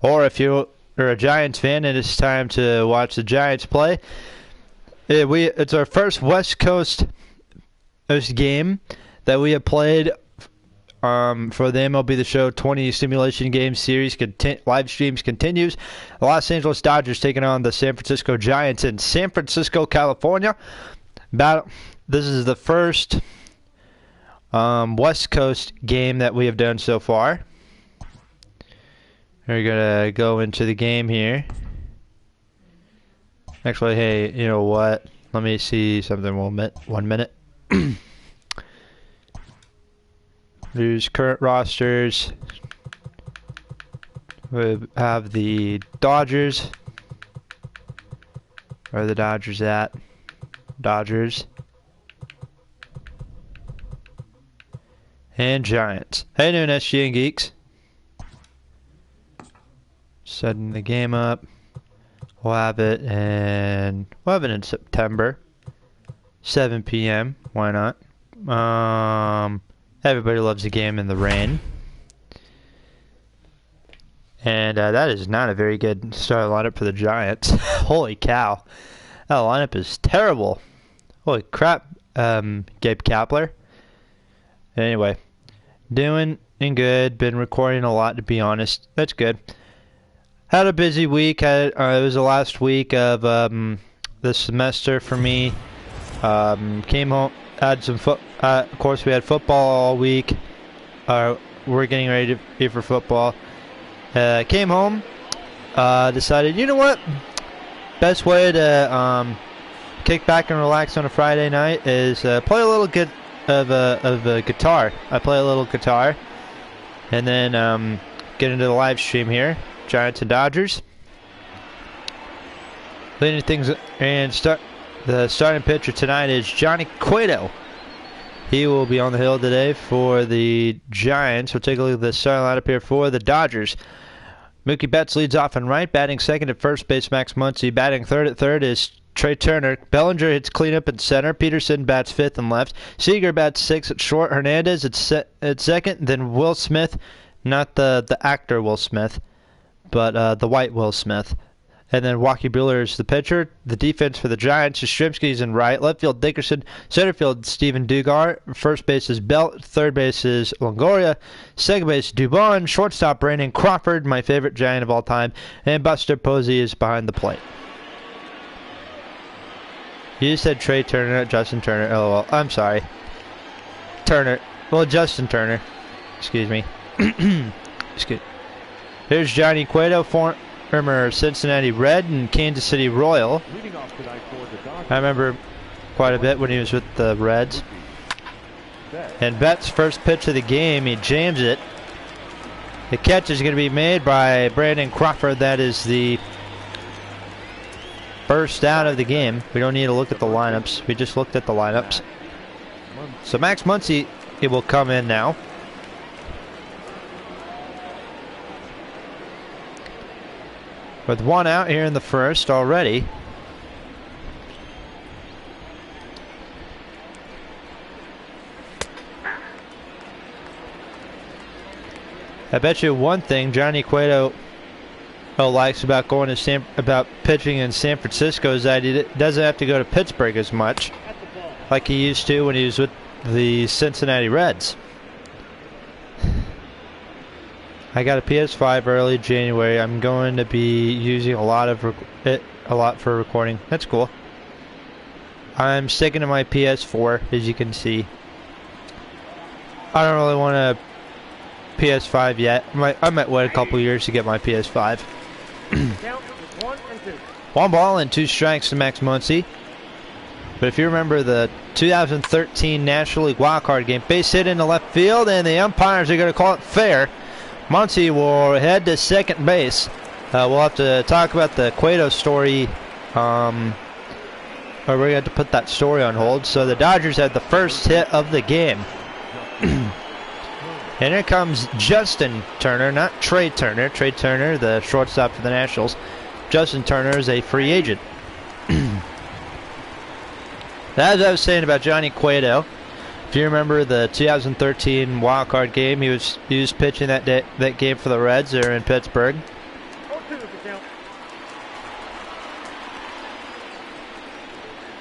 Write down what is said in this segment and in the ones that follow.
or if you're a Giants fan and it's time to watch the Giants play, it's our first West Coast game that we have played for the MLB The Show 20 Simulation Game Series. Live streams continues. The Los Angeles Dodgers taking on the San Francisco Giants in San Francisco, California. This is the first West Coast game that we have done so far. We're going to go into the game here. Actually, hey, you know what? Let me see something 1 minute. There's current rosters. We have the Dodgers. Where are the Dodgers at? Dodgers. And Giants. Hey, noon, SG and Geeks. Setting the game up. We'll have it in September. 7 p.m. Why not? Everybody loves a game in the rain. And that is not a very good starting lineup for the Giants. Holy cow. That lineup is terrible. Holy crap, Gabe Kapler. Anyway, doing good. Been recording a lot, to be honest. That's good. Had a busy week. It was the last week of the semester for me. Came home, had some of course, we had football all week. We're getting ready to be for football. Came home, decided, you know what? Best way to kick back and relax on a Friday night is play a little of a guitar. I play a little guitar, and then get into the live stream here. Giants and Dodgers. Leading things and the starting pitcher tonight is Johnny Cueto. He will be on the hill today for the Giants. We'll take a look at the starting lineup here for the Dodgers. Mookie Betts leads off in right, batting second at first base, Max Muncy. Batting third at third is Trey Turner. Bellinger hits cleanup at center. Peterson bats fifth and left. Seager bats sixth at short. Hernandez at second. Then Will Smith, not the actor Will Smith, but the white Will Smith. And then Joaquin Buehler is the pitcher. The defense for the Giants is Yastrzemski's in right. Left field, Dickerson. Center field, Steven Dugar. First base is Belt. Third base is Longoria. Second base, Dubon. Shortstop, Brandon Crawford, my favorite Giant of all time. And Buster Posey is behind the plate. You said Trey Turner, Justin Turner. LOL. I'm sorry. Turner. Well, Justin Turner. Excuse me. Excuse. Here's Johnny Cueto, former Cincinnati Red and Kansas City Royal. I remember quite a bit when he was with the Reds. And Betts' first pitch of the game, he jams it. The catch is going to be made by Brandon Crawford. That is the first out of the game. We don't need to look at the lineups. We just looked at the lineups. So Max Muncy, it will come in now. With one out here in the first already. I bet you one thing Johnny Cueto likes about about pitching in San Francisco is that he doesn't have to go to Pittsburgh as much like he used to when he was with the Cincinnati Reds. I got a PS5 early January. I'm going to be using a lot for recording. That's cool. I'm sticking to my PS4, as you can see. I don't really want a PS5 yet. I might wait a couple years to get my PS5. One ball and two strikes to Max Muncy. But if you remember the 2013 National League wildcard game, base hit into left field, and the umpires are going to call it fair. Muncy will head to second base. We'll have to talk about the Cueto story. Or we're going to have to put that story on hold. So the Dodgers had the first hit of the game. And here comes Justin Turner, not Trey Turner. Trey Turner, the shortstop for the Nationals. Justin Turner is a free agent. As I was saying about Johnny Cueto, if you remember the 2013 wildcard game, he was pitching that game for the Reds there in Pittsburgh.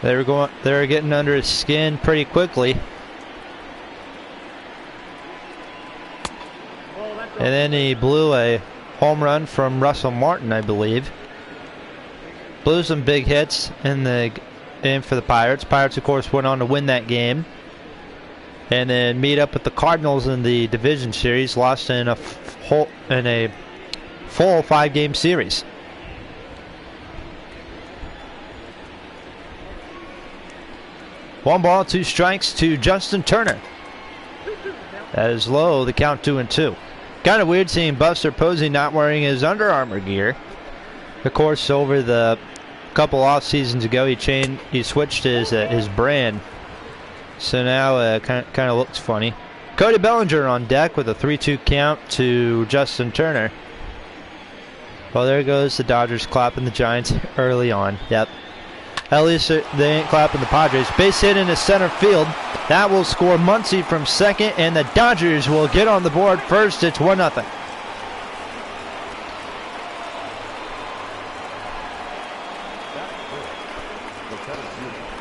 They were getting under his skin pretty quickly. And then he blew a home run from Russell Martin, I believe. Blew some big hits in for the Pirates. Pirates, of course, went on to win that game. And then meet up with the Cardinals in the division series. Lost in a full 5-game series. One ball, 2 strikes to Justin Turner. That is low, the count 2-2. Kind of weird seeing Buster Posey not wearing his Under Armour gear. Of course, over the couple off seasons ago, he switched his brand. So now kind of looks funny. Cody Bellinger on deck with a 3-2 count to Justin Turner. Well, there goes the Dodgers clapping the Giants early on. Yep. At least they ain't clapping the Padres. Base hit into center field. That will score Muncy from second, and the Dodgers will get on the board first. It's 1-0.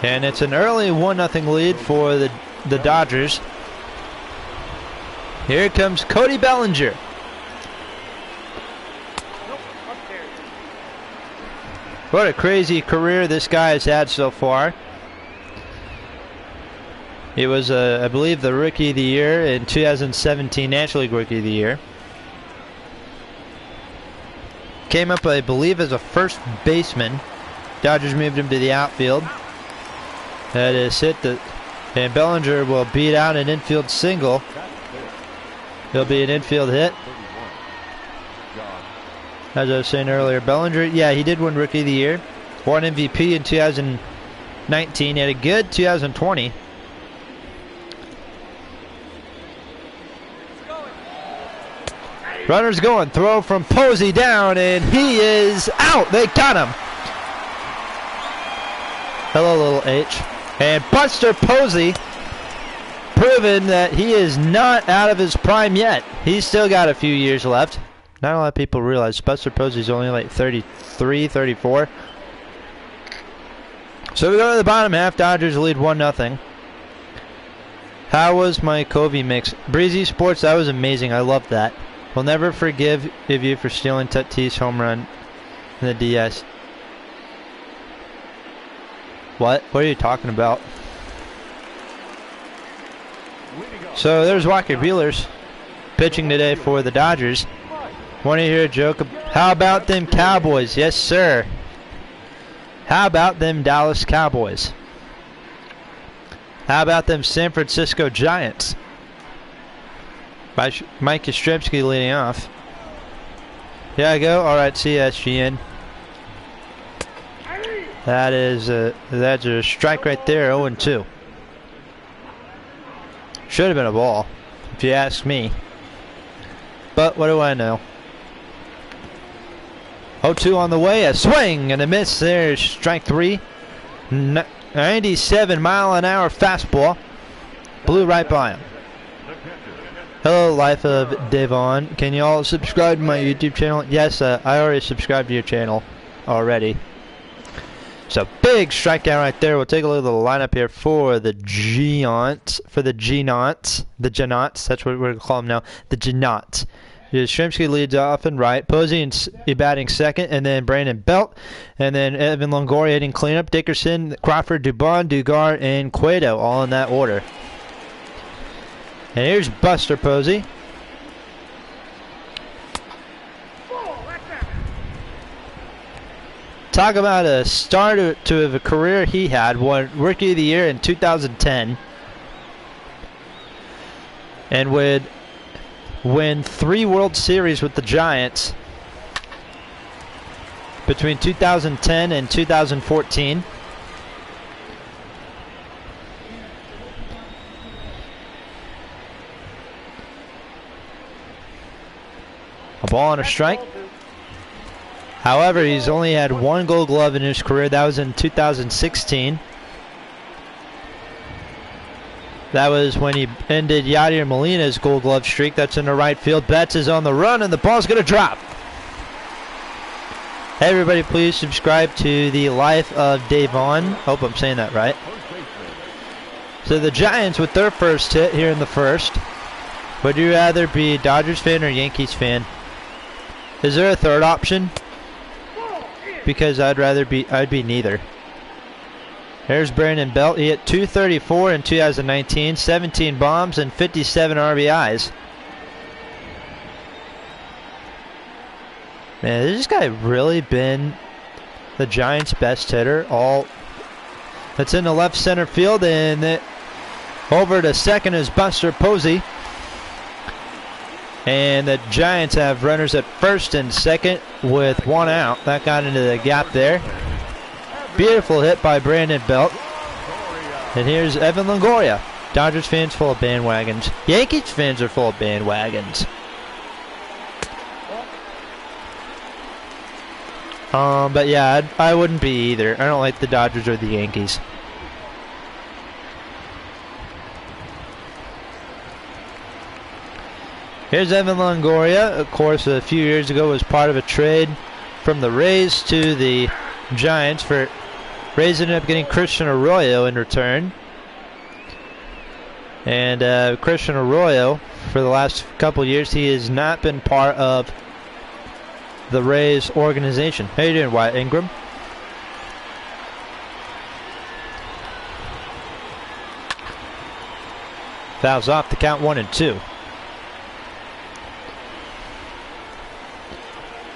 And it's an early 1-0 lead for the Dodgers. Here comes Cody Bellinger. What a crazy career this guy has had so far. He was, I believe, the Rookie of the Year in 2017, National League Rookie of the Year. Came up, I believe, as a first baseman. Dodgers moved him to the outfield. That is hit, and Bellinger will beat out an infield single. It'll be an infield hit. As I was saying earlier, Bellinger, yeah, he did win Rookie of the Year. Won MVP in 2019. He had a good 2020. Runner's going. Throw from Posey down, and he is out. They got him. Hello, little H. And Buster Posey proving that he is not out of his prime yet. He's still got a few years left. Not a lot of people realize Buster Posey's only like 33, 34. So we go to the bottom half. Dodgers lead 1-0. How was my Covey mix? Breezy Sports, that was amazing. I loved that. We'll never forgive you for stealing Tatis home run in the DS. What? What are you talking about? So there's Walker Buehlers pitching today for the Dodgers. Want to hear a joke? How about them Cowboys? Yes, sir. How about them Dallas Cowboys? How about them San Francisco Giants? Mike Yastrzemski leading off. Here I go. All right, CSGN. That's a strike right there. 0-2. Should have been a ball, if you ask me. But what do I know? 0-2 on the way. A swing and a miss. There's strike 3. 97-mile-an-hour fastball. Blew right by him. Hello, Life of Devon. Can you all subscribe to my YouTube channel? Yes, I already subscribed to your channel already. So big strikeout right there. We'll take a look at the lineup here for the Giants. The Giants. That's what we're going to call them now. The Giants. Yastrzemski leads off and right. Posey batting second, and then Brandon Belt, and then Evan Longoria hitting cleanup. Dickerson, Crawford, Dubon, Dugar, and Cueto, all in that order. And here's Buster Posey. Talk about a start to a career he had. Won Rookie of the Year in 2010. And would win 3 World Series with the Giants between 2010 and 2014. A ball and a strike. However, he's only had 1 Gold Glove in his career. That was in 2016. That was when he ended Yadier Molina's Gold Glove streak. That's in the right field. Betts is on the run, and the ball's going to drop. Hey everybody, please subscribe to the Life of Davon. Hope I'm saying that right. So the Giants with their first hit here in the first. Would you rather be a Dodgers fan or Yankees fan? Is there a third option? Because I'd be neither. Here's Brandon Belt. He hit .234 in 2019, 17 bombs and 57 RBIs. Man, has this guy really been the Giants' best hitter? That's in the left center field, and over to second is Buster Posey. And the Giants have runners at first and second with one out. That got into the gap there. Beautiful hit by Brandon Belt. And here's Evan Longoria. Dodgers fans full of bandwagons. Yankees fans are full of bandwagons. But yeah, I wouldn't be either. I don't like the Dodgers or the Yankees. Here's Evan Longoria. Of course, a few years ago was part of a trade from the Rays to the Giants. Rays ended up getting Christian Arroyo in return. And Christian Arroyo, for the last couple years, he has not been part of the Rays organization. How you doing, Wyatt Ingram? Fouls off, the count 1-2.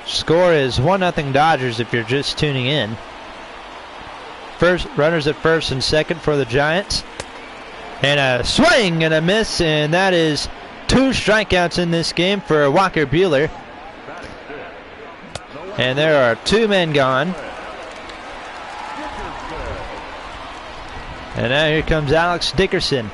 Score is 1-0 Dodgers if you're just tuning in. First runners at first and second for the Giants. And a swing and a miss, and that is 2 strikeouts in this game for Walker Buehler. And there are 2 men gone. And now here comes Alex Dickerson.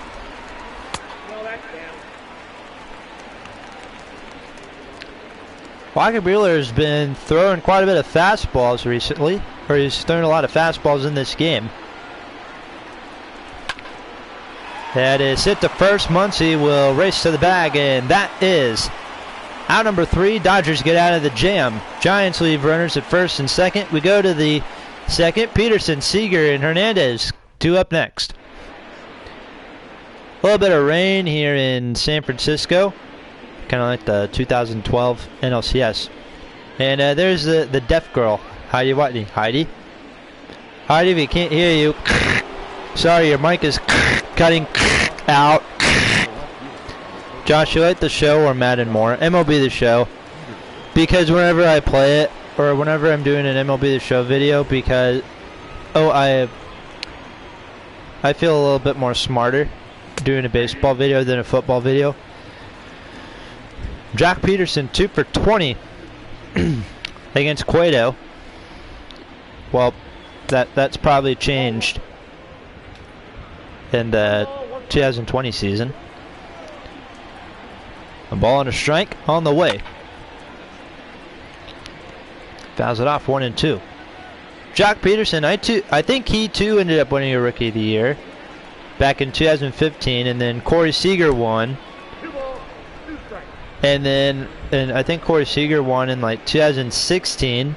Walker Buehler has been throwing quite a bit of fastballs recently, or he's thrown a lot of fastballs in this game. That is hit to first. Muncy will race to the bag, and that is out number 3. Dodgers get out of the jam. Giants leave runners at first and second. We go to the second. Peterson, Seager, and Hernandez 2 up next. A little bit of rain here in San Francisco, kind of like the 2012 NLCS. And there's the deaf girl, Heidi Whitney. Heidi, if you can't hear you, sorry, your mic is cutting out. Josh, you like the show or Madden more? MLB The Show. Because whenever I play it, or whenever I'm doing an MLB The Show video, because I feel a little bit more smarter doing a baseball video than a football video. Jack Peterson 2 for 20 against Cueto. Well, that's probably changed in the 2020 season. A ball and a strike on the way. Fouls it off 1-2. Jack Peterson, I think he too ended up winning a Rookie of the Year back in 2015, and then Corey Seager won. And I think Corey Seager won in like 2016, and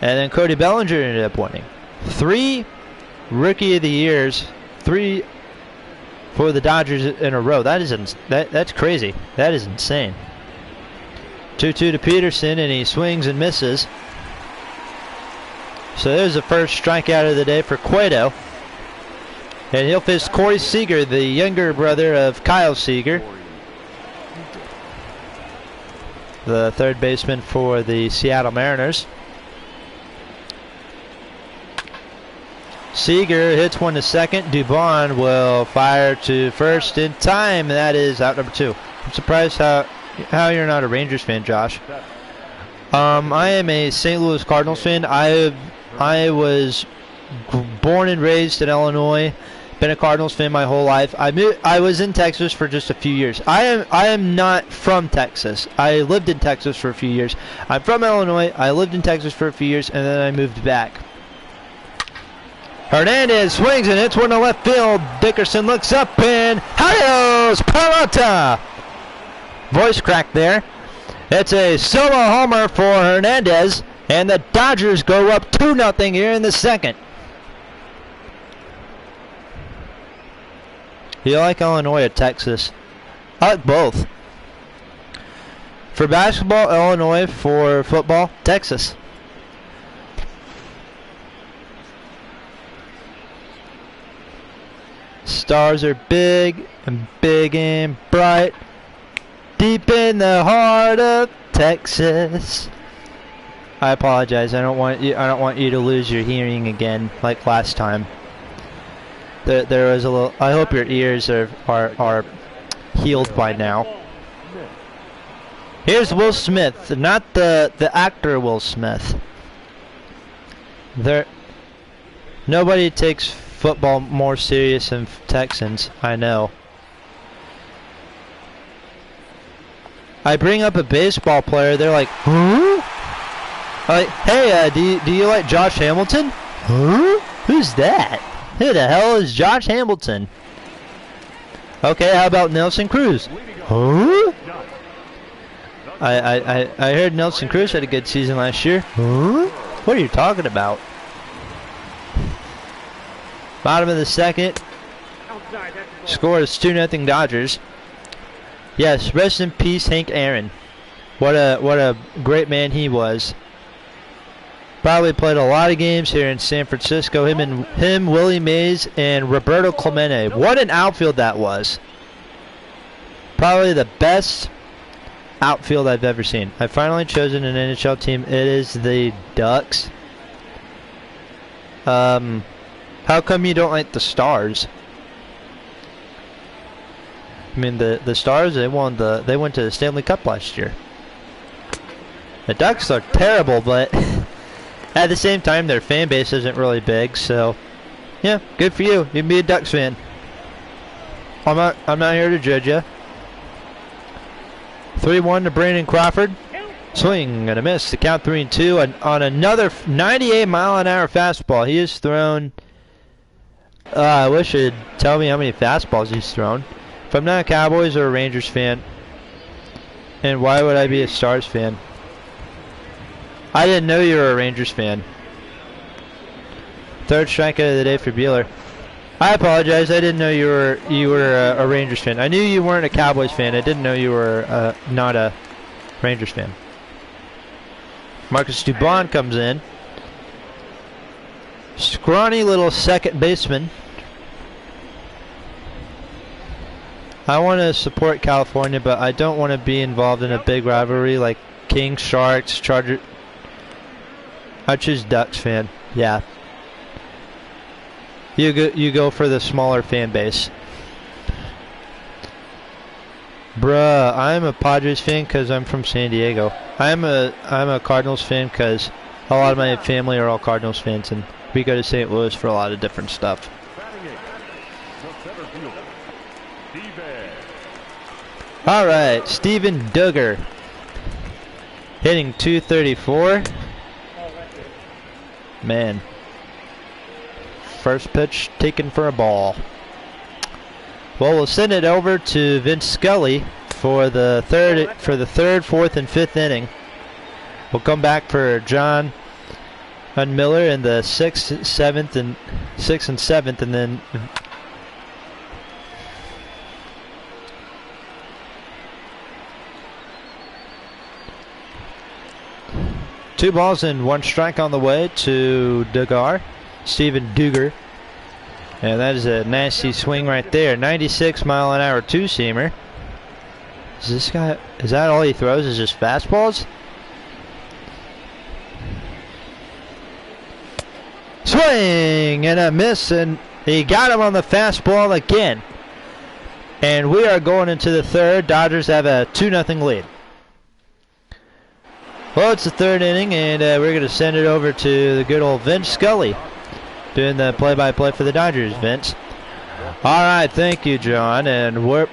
then Cody Bellinger ended up winning. 3 Rookie of the Years, 3 for the Dodgers in a row. That's crazy. That is insane. 2-2 to Peterson, and he swings and misses. So there's the first strikeout of the day for Cueto. And he'll face Corey Seager, the younger brother of Kyle Seager, the third baseman for the Seattle Mariners. Seager hits one to second. Dubon will fire to first in time. That is out number 2. I'm surprised how you're not a Rangers fan, Josh. I am a St. Louis Cardinals fan. I was born and raised in Illinois. Been a Cardinals fan my whole life. I was in Texas for just a few years. I am not from Texas. I lived in Texas for a few years. I'm from Illinois. I lived in Texas for a few years, and then I moved back. Hernandez swings and hits one to left field. Dickerson looks up and adios, Palata. Voice crack there. It's a solo homer for Hernandez. And the Dodgers go up 2-0 here in the second. You like Illinois or Texas? I like both. For basketball, Illinois. For football, Texas. Stars are big and bright, deep in the heart of Texas. I apologize. I don't want you to lose your hearing again like last time. There was a little. I hope your ears are healed by now. Here's Will Smith, not the actor Will Smith. Nobody takes football more serious than Texans. I know. I bring up a baseball player. They're like, huh? Like, hey, do you like Josh Hamilton? Huh? Who's that? Who the hell is Josh Hamilton? Okay, how about Nelson Cruz? Huh? I heard Nelson Cruz had a good season last year. Huh? What are you talking about? Bottom of the second. Score is 2-0 Dodgers. Yes, rest in peace, Hank Aaron. What a great man he was. Probably played a lot of games here in San Francisco. Him, Willie Mays, and Roberto Clemente. What an outfield that was. Probably the best outfield I've ever seen. I've finally chosen an NHL team. It is the Ducks. How come you don't like the Stars? I mean, the Stars, they went to the Stanley Cup last year. The Ducks are terrible, but at the same time, their fan base isn't really big. So, yeah, good for you. You can be a Ducks fan. I'm not here to judge you. 3-1 to Brandon Crawford. Swing and a miss. The count 3-2 on another 98-mile-an-hour fastball. He has thrown. I wish you'd tell me how many fastballs he's thrown. If I'm not a Cowboys or a Rangers fan, and why would I be a Stars fan? I didn't know you were a Rangers fan. Third strikeout of the day for Buehler. I apologize. I didn't know you were a Rangers fan. I knew you weren't a Cowboys fan. I didn't know you were not a Rangers fan. Marcus Dubon comes in. Scrawny little second baseman. I want to support California, but I don't want to be involved in a big rivalry like Kings, Sharks, Chargers. I choose Ducks fan. Yeah. You go for the smaller fan base. Bruh, I'm a Padres fan because I'm from San Diego. I'm a Cardinals fan because a lot of my family are all Cardinals fans, and we go to St. Louis for a lot of different stuff. All right, Steven Duggar hitting .234. Man, first pitch taken for a ball. Well, we'll send it over to Vince Scully for the third, fourth, and fifth inning. We'll come back for John and Miller in the sixth and seventh, and then two balls and one strike on the way to Duggar, Steven Duggar. And that is a nasty swing right there. 96-mile-an-hour two-seamer. Is that all he throws is just fastballs? Swing and a miss, and he got him on the fastball again. And we are going into the third. Dodgers have a 2-0 lead. Well, it's the third inning, and we're going to send it over to the good old Vince Scully doing the play-by-play for the Dodgers. Vince. All right, thank you, John. And we're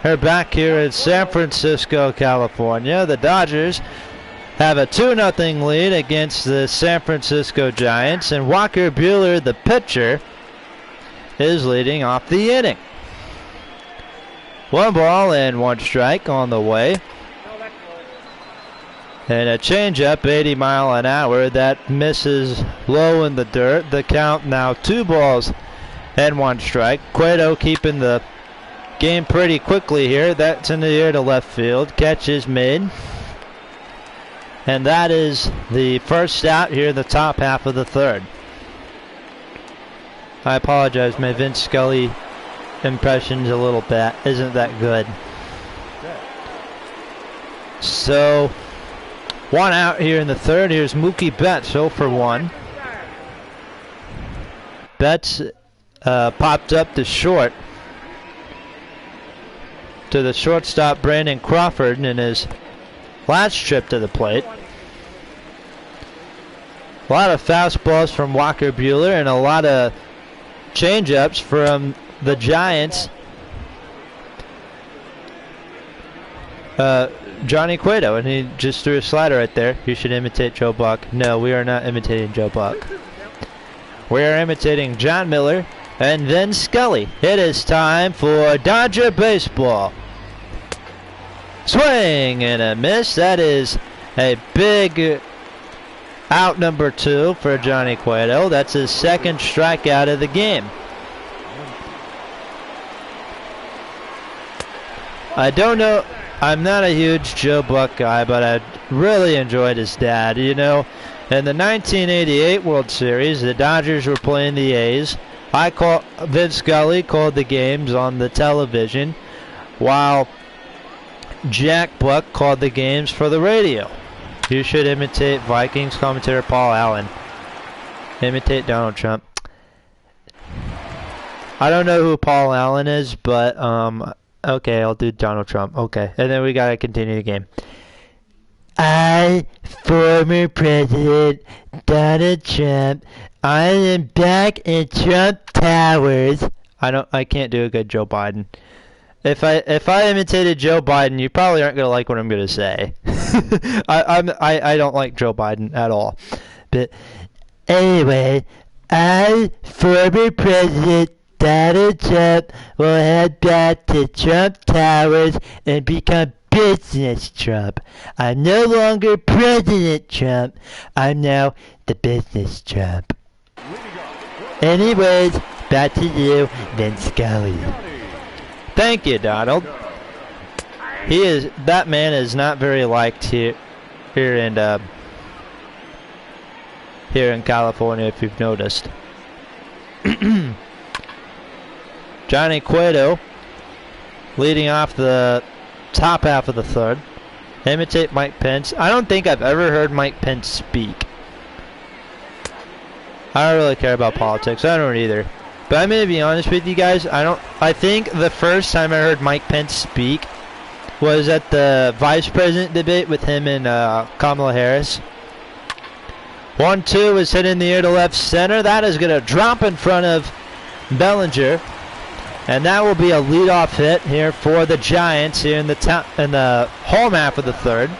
back here in San Francisco, California. The Dodgers have a 2-0 lead against the San Francisco Giants, and Walker Buehler, the pitcher, is leading off the inning. One ball and one strike on the way. And a changeup, 80 mile an hour, that misses low in the dirt. The count now 2 balls and 1 strike. Cueto keeping the game pretty quickly here. That's in the air to left field. Catch is made. And that is the first out here in the top half of the third. I apologize, my Vince Scully impression's a little bad. Isn't that good? So, 1 out here in the third. Here's Mookie Betts, 0 for 1. Betts popped up to short to the shortstop Brandon Crawford in his last trip to the plate. A lot of fastballs from Walker Buehler and a lot of changeups from the Giants. Johnny Cueto, and he just threw a slider right there. You should imitate Joe Buck. No, we are not imitating Joe Buck. We are imitating John Miller and then Scully. It is time for Dodger baseball. Swing and a miss. That is a big out, number 2 for Johnny Cueto. That's his second strikeout of the game. I don't know. I'm not a huge Joe Buck guy, but I really enjoyed his dad. You know, in the 1988 World Series, the Dodgers were playing the A's. Vince Scully called the games on the television, while Jack Buck called the games for the radio. You should imitate Vikings commentator Paul Allen. Imitate Donald Trump. I don't know who Paul Allen is, but okay, I'll do Donald Trump. Okay, and then we gotta continue the game. I, former President Donald Trump, I am back in Trump Towers. I can't do a good Joe Biden. If I imitated Joe Biden, you probably aren't gonna like what I'm gonna say. I don't like Joe Biden at all. But anyway, I, former President Donald Trump, will head back to Trump Towers and become Business Trump. I'm no longer President Trump. I'm now the Business Trump. Anyways, back to you, Vince Scully. Thank you, Donald. That man is not very liked here in California, if you've noticed. Johnny Cueto leading off the top half of the third. Imitate Mike Pence. I don't think I've ever heard Mike Pence speak. I don't really care about politics. I don't either. But I'm gonna be honest with you guys. I think the first time I heard Mike Pence speak was at the vice president debate with him and Kamala Harris. 1-2 is hit in the air to left center. That is gonna drop in front of Bellinger, and that will be a leadoff hit here for the Giants here in the home half of the third.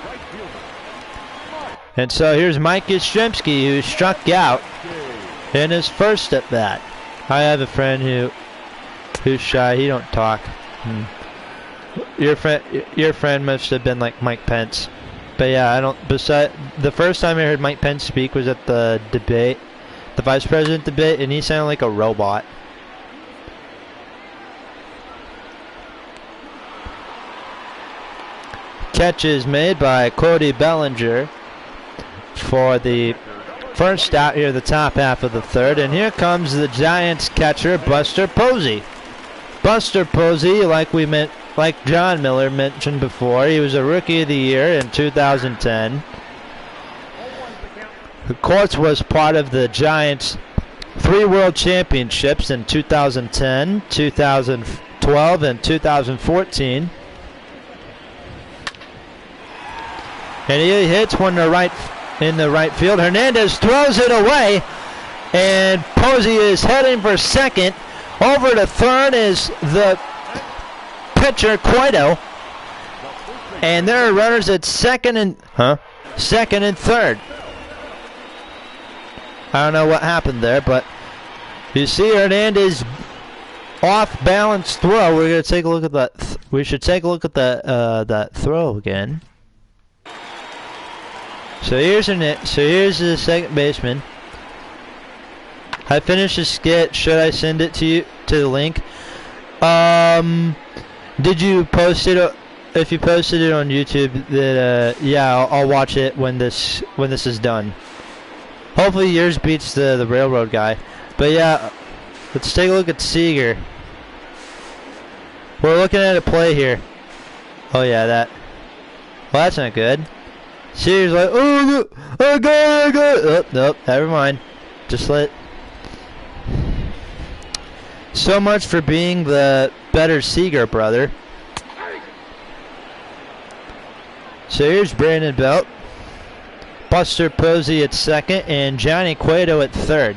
And so here's Mike Yastrzemski, who struck out in his first at bat. I have a friend who's shy. He don't talk. Your friend must have been like Mike Pence. But yeah, I don't. The first time I heard Mike Pence speak was at the debate, the vice president debate, and he sounded like a robot. Catch is made by Cody Bellinger for the first out here, the top half of the third, and here comes the Giants catcher, Buster Posey. Buster Posey, like John Miller mentioned before, he was a Rookie of the Year in 2010. Of course, was part of the Giants' 3 World Championships in 2010, 2012, and 2014. And he hits one in the right field. Hernandez throws it away, and Posey is heading for second. Over to third is the pitcher, Cueto, and there are runners at second and third. I don't know what happened there, but you see Hernandez off balance throw. We're gonna take a look at that. We should take a look at that throw again. So here's the second baseman. I finished the skit. Should I send it to you to the link? Did you post it? If you posted it on YouTube, that yeah, I'll watch it when this is done. Hopefully yours beats the railroad guy. But yeah, let's take a look at Seager. We're looking at a play here. Oh yeah, that. Well, that's not good. Seager's like, oh, I got it. Oh, nope, never mind. Just let. So much for being the better Seager brother. So here's Brandon Belt, Buster Posey at second, and Johnny Cueto at third.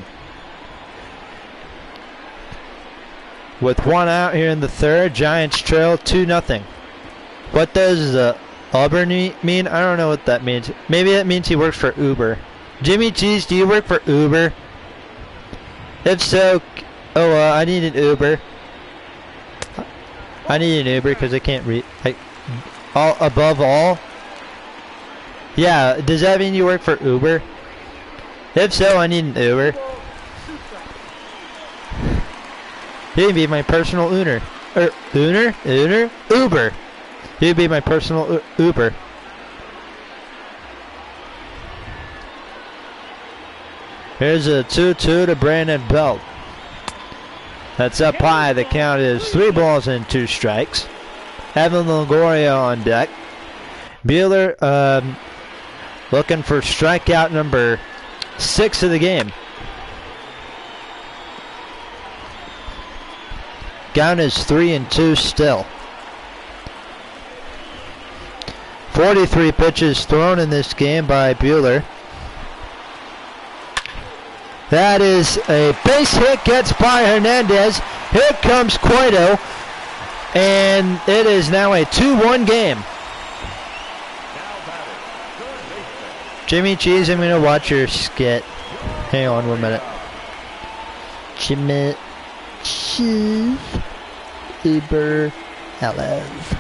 With one out here in the third, Giants trail 2-0. What does Auburn mean? I don't know what that means. Maybe that means he works for Uber. Jimmy Cheese, do you work for Uber? If so, oh, I need an Uber. I need an Uber because I can't read. Above all? Yeah, does that mean you work for Uber? If so, I need an Uber. You can be my personal Uber. Uber. You'd be my personal Uber. Here's a 2-2 to Brandon Belt. That's up high. The count is 3 balls and 2 strikes. Evan Longoria on deck. Buehler looking for strikeout number 6 of the game. Count is 3-2 still. 43 pitches thrown in this game by Buehler. That is a base hit, gets by Hernandez. Here comes Cueto. And it is now a 2-1 game. Jimmy Cheese, I'm going to watch your skit. Hang on 1 minute. Jimmy Cheese. Uber LF.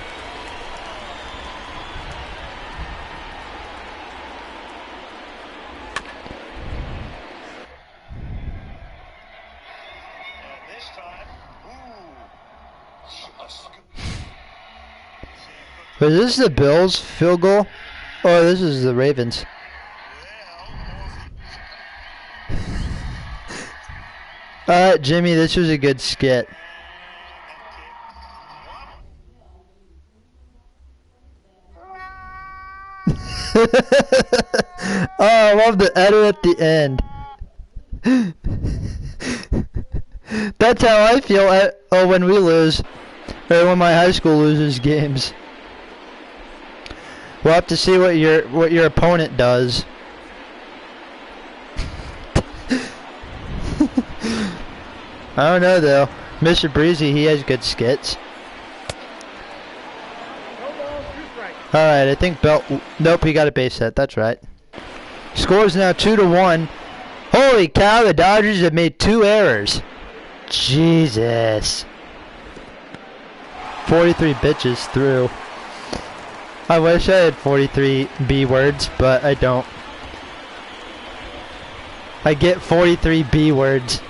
Was this the Bills field goal? Oh, this is the Ravens. Alright, Jimmy, this was a good skit. Oh, I love the edit at the end. That's how I feel when we lose, or when my high school loses games. We'll have to see what your opponent does. I don't know though. Mr. Breezy, he has good skits. Alright, I think Belt. Nope, he got a base hit. That's right. Score's now 2-1. Holy cow, the Dodgers have made 2 errors. Jesus. 43 bitches through. I wish I had 43 B words, but I don't. I get 43 B words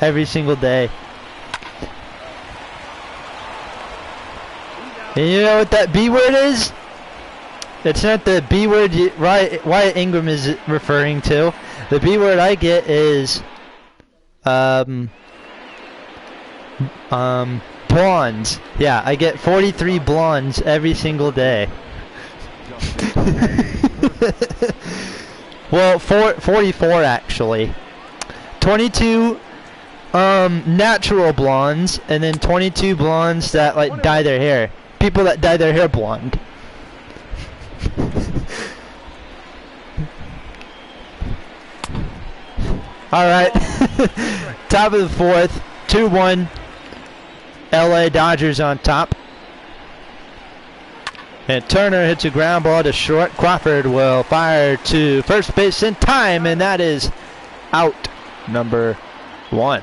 every single day. And you know what that B word is? It's not the B word Wyatt Ingram is referring to. The B word I get is blondes. Yeah, I get 43 blondes every single day. Well, 44 actually. 22 natural blondes, and then 22 blondes that like dye their hair. People that dye their hair blonde. Alright. Top of the 4th. 2-1. LA Dodgers on top. And Turner hits a ground ball to short. Crawford will fire to first base in time, and that is out number 1.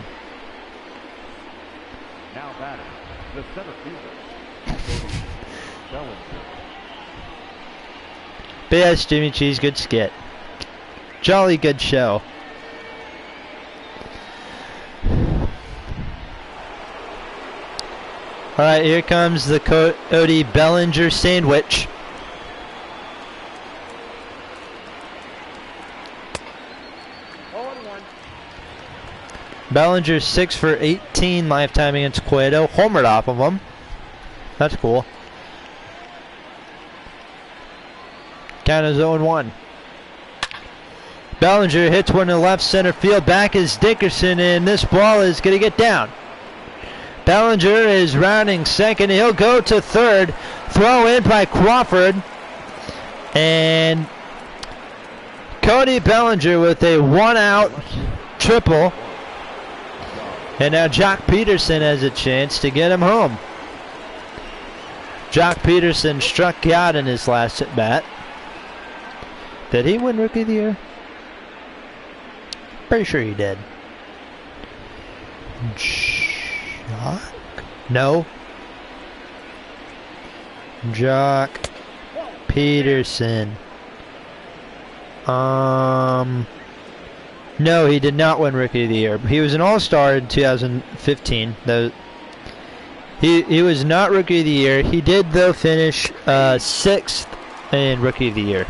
Now batting, the center fielder, Cody Bellinger. But yes, Jimmy Cheese, good skit. jolly good show. Alright, here comes the Cody Bellinger sandwich. Bellinger 6 for 18 lifetime against Cueto. Homered off of him. That's cool. Count is 0-1. Bellinger hits one to left center field. Back is Dickerson, and this ball is going to get down. Bellinger is rounding second. He'll go to third. Throw in by Crawford. And Cody Bellinger with a one-out triple. And now Jock Peterson has a chance to get him home. Jock Peterson struck out in his last at bat. Did he win Rookie of the Year? Pretty sure he did. Jock? No. Jock Peterson. No, he did not win Rookie of the Year. He was an All-Star in 2015. Though he was not Rookie of the Year. He did, though, finish 6th in Rookie of the Year.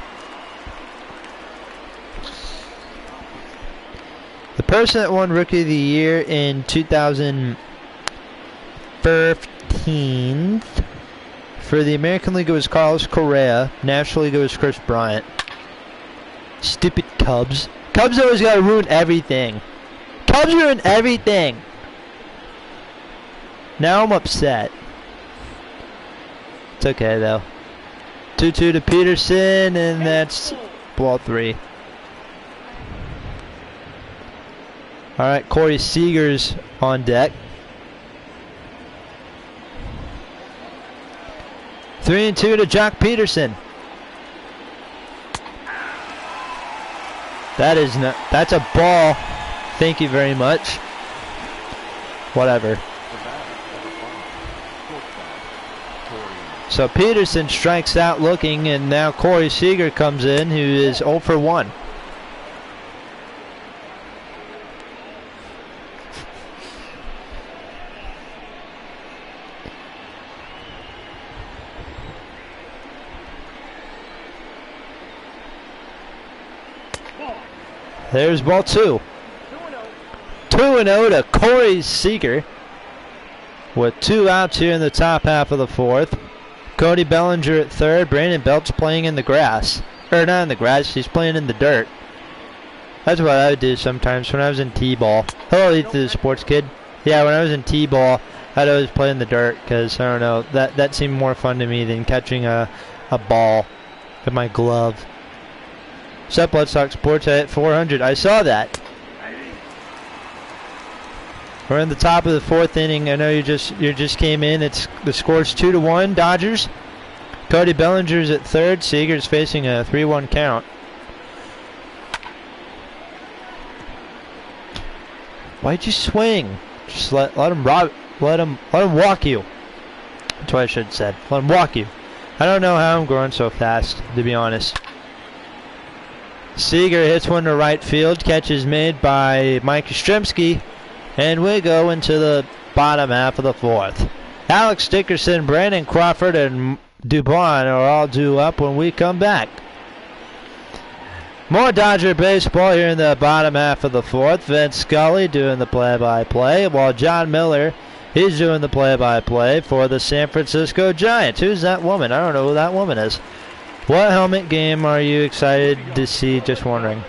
The person that won Rookie of the Year in 2015 for the American League, it was Carlos Correa. National League, it was Chris Bryant. Stupid Cubs. Cubs always gotta ruin everything. Cubs ruin everything. Now I'm upset. It's okay though. 2-2 to Peterson, and that's ball 3. Alright, Corey Seager's on deck. 3-2 to Jock Peterson. That's a ball. Thank you very much. Whatever. So Peterson strikes out looking, and now Corey Seager comes in, who is 0 for 1. There's ball 2. 2-0 to Corey Seager with 2 outs here in the top half of the 4th. Cody Bellinger at third. Brandon Belt's playing in the grass. Or not in the grass, he's playing in the dirt. That's what I would do sometimes when I was in T-ball. Hello, Ethan the Sports Kid. Yeah, when I was in T-ball, I'd always play in the dirt because, I don't know, that seemed more fun to me than catching a ball with my glove. Sup, Blood Sox Sports, I hit 400. I saw that. We're in the top of the 4th inning. I know you just came in. The score's 2-1 Dodgers. Cody Bellinger's at third. Seager's facing a 3-1 count. Why'd you swing? Just let him walk you. That's what I should have said. Let him walk you. I don't know how I'm growing so fast, to be honest. Seager hits one to right field. Catch is made by Mike Yastrzemski. And we go into the bottom half of the 4th. Alex Dickerson, Brandon Crawford, and Dubon are all due up when we come back. More Dodger baseball here in the bottom half of the 4th. Vince Scully doing the play-by-play, while John Miller, he's doing the play-by-play for the San Francisco Giants. Who's that woman? I don't know who that woman is. What helmet game are you excited to see? Just wondering.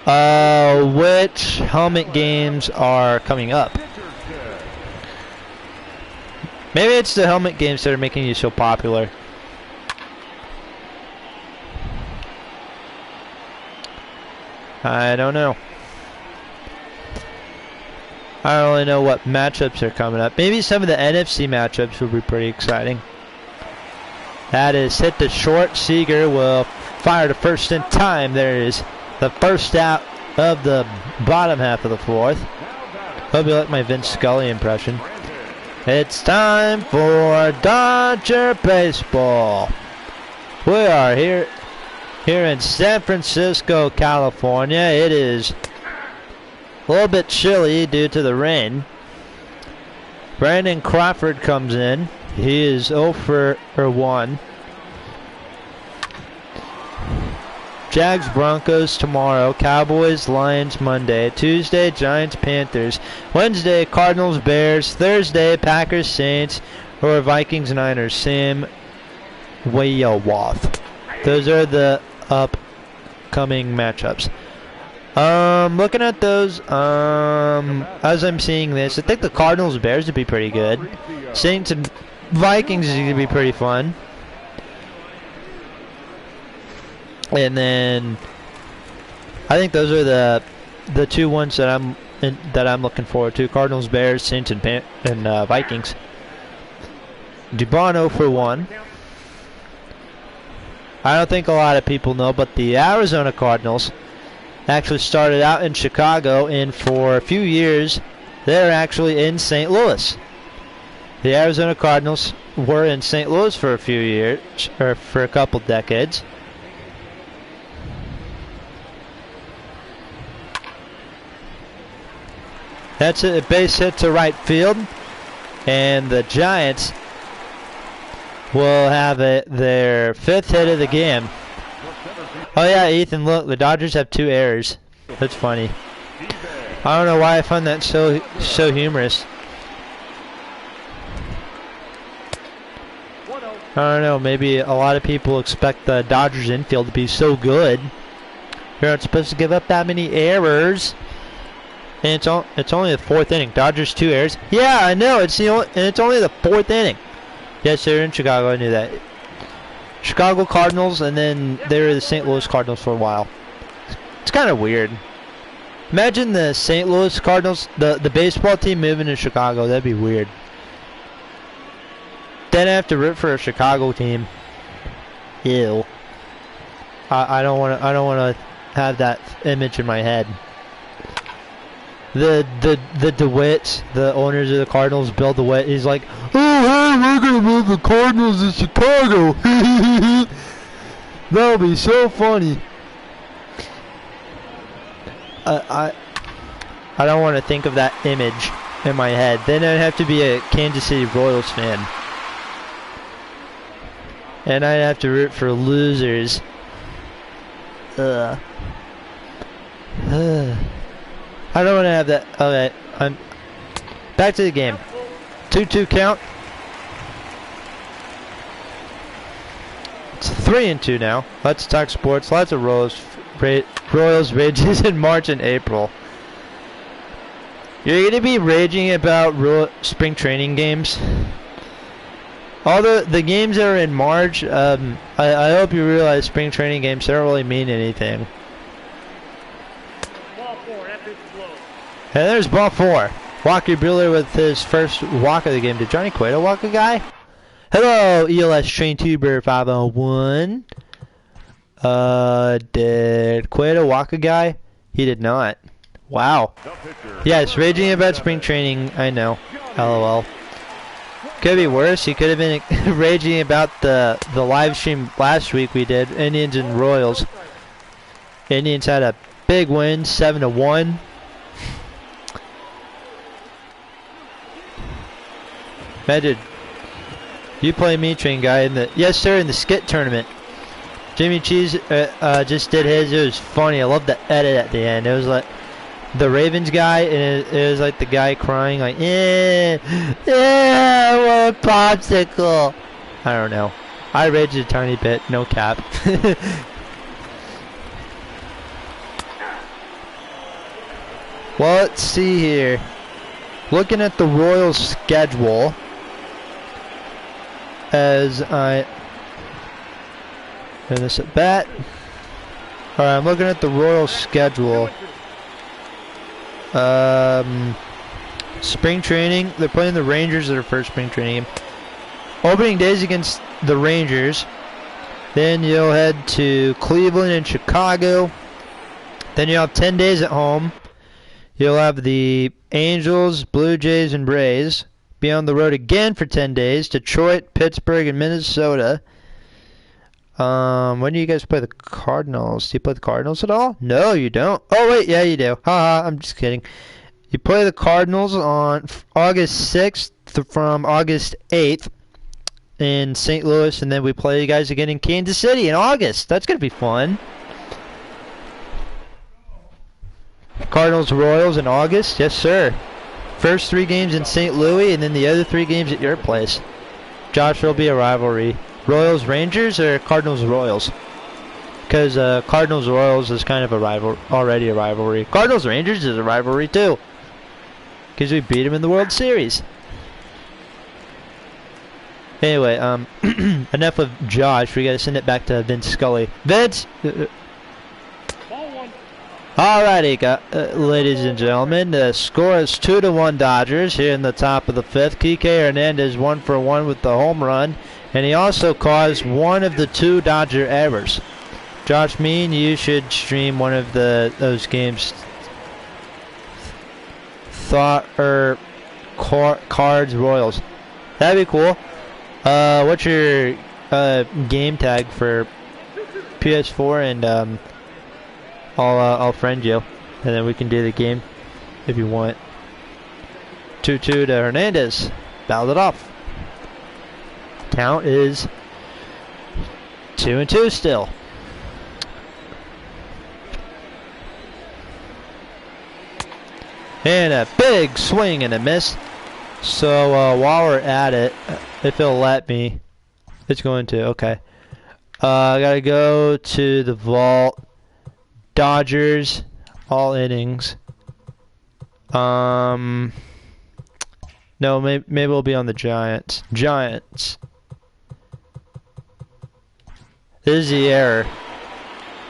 Which helmet games are coming up? Maybe it's the helmet games that are making you so popular. I don't know. I don't really know what matchups are coming up. Maybe some of the NFC matchups will be pretty exciting. That is hit to short. Seager will fire to first in time. There is the first out of the bottom half of the 4th. Hope you like my Vince Scully impression. It's time for Dodger baseball. We are here here in San Francisco, California. It is a little bit chilly due to the rain. Brandon Crawford comes in. He is 0 for 1. Jags Broncos tomorrow. Cowboys Lions Monday. Tuesday Giants Panthers. Wednesday Cardinals Bears. Thursday Packers Saints or Vikings Niners. Sam Wayawath. Those are the upcoming matchups. Looking at those, as I'm seeing this, I think the Cardinals Bears would be pretty good. Saints and Vikings is going to be pretty fun. And then I think those are the two ones that I'm looking forward to: Cardinals, Bears, Saints, and Vikings. DeBron 0 for 1. I don't think a lot of people know, but the Arizona Cardinals actually started out in Chicago, and for a few years they're actually in St. Louis. The Arizona Cardinals were in St. Louis for a few years, or for a couple decades. That's a base hit to right field, and the Giants will have their 5th hit of the game. Oh yeah, Ethan, look, the Dodgers have 2 errors. That's funny. I don't know why I find that so humorous. I don't know, maybe a lot of people expect the Dodgers infield to be so good. You're not supposed to give up that many errors. And it's only the 4th inning. Dodgers 2 errors. Yeah, I know. It's only the 4th inning. Yes, they're in Chicago. I knew that. Chicago Cardinals, and then they were the St. Louis Cardinals for a while. It's kind of weird. Imagine the St. Louis Cardinals, the baseball team, moving to Chicago. That'd be weird. Then I have to root for a Chicago team. Ew. I don't want to have that image in my head. The DeWitts, the owners of the Cardinals, Bill DeWitt, he's like, oh, hey, we're going to move the Cardinals to Chicago. That'll be so funny. I don't want to think of that image in my head. Then I'd have to be a Kansas City Royals fan. And I'd have to root for losers. I don't want to have that. Okay, I'm back to the game. 2-2 count. It's 3-2 now. Let's talk sports. Lots of Royals rages in March and April. You're going to be raging about spring training games. All the games that are in March, I hope you realize spring training games don't really mean anything. And there's ball 4. Walker Buehler with his first walk of the game. Did Johnny Cueto walk a guy? Hello, ELS Train Tuber 501. Did Cueto walk a guy? He did not. Wow. Yes, raging about spring training. I know. LOL. Could be worse. He could have been raging about the live stream last week we did. Indians and Royals. Indians had a big win, 7-1. Imagine you play me train guy in the in the skit tournament. Jimmy Cheese just did his. It was funny. I love the edit at the end. It was like the Ravens guy, and it was like the guy crying like, I want a popsicle. I don't know. I raged a tiny bit. No cap. Well, let's see here. Looking at the Royals schedule. As I and this at bat. Alright, I'm looking at the Royals schedule. Spring training. They're playing the Rangers at their first spring training game. Opening days against the Rangers. Then you'll head to Cleveland and Chicago. Then you'll have 10 days at home. You'll have the Angels, Blue Jays, and Braves. Be on the road again for 10 days. Detroit, Pittsburgh, and Minnesota. When do you guys play the Cardinals? Do you play the Cardinals at all? No, you don't. Oh, wait, yeah, you do. Haha, I'm just kidding. You play the Cardinals on August 6th from August 8th in St. Louis, and then we play you guys again in Kansas City in August. That's going to be fun. Cardinals Royals in August? Yes, sir. First 3 games in St. Louis, and then the other 3 games at your place. Josh, there'll be a rivalry. Royals Rangers or Cardinals Royals? Because Cardinals Royals is kind of a already a rivalry. Cardinals Rangers is a rivalry too. Because we beat them in the World Series. Anyway, enough of Josh. We gotta send it back to Vince Scully. Vince! Alrighty, ladies and gentlemen, the score is 2-1 Dodgers here in the top of the 5th. Kike Hernandez 1 for 1 with the home run, and he also caused one of the 2 Dodger errors. Josh, me and you should stream one of those games. Cards Royals. That'd be cool. What's your game tag for PS4 and I'll friend you, and then we can do the game if you want. 2-2 to Hernandez. Fouled it off. Count is 2-2 still. And a big swing and a miss. So while we're at it, if it'll let me, it's going to. Okay. I gotta go to the vault. Dodgers, all innings. No, maybe we'll be on the Giants. Giants. This is the error.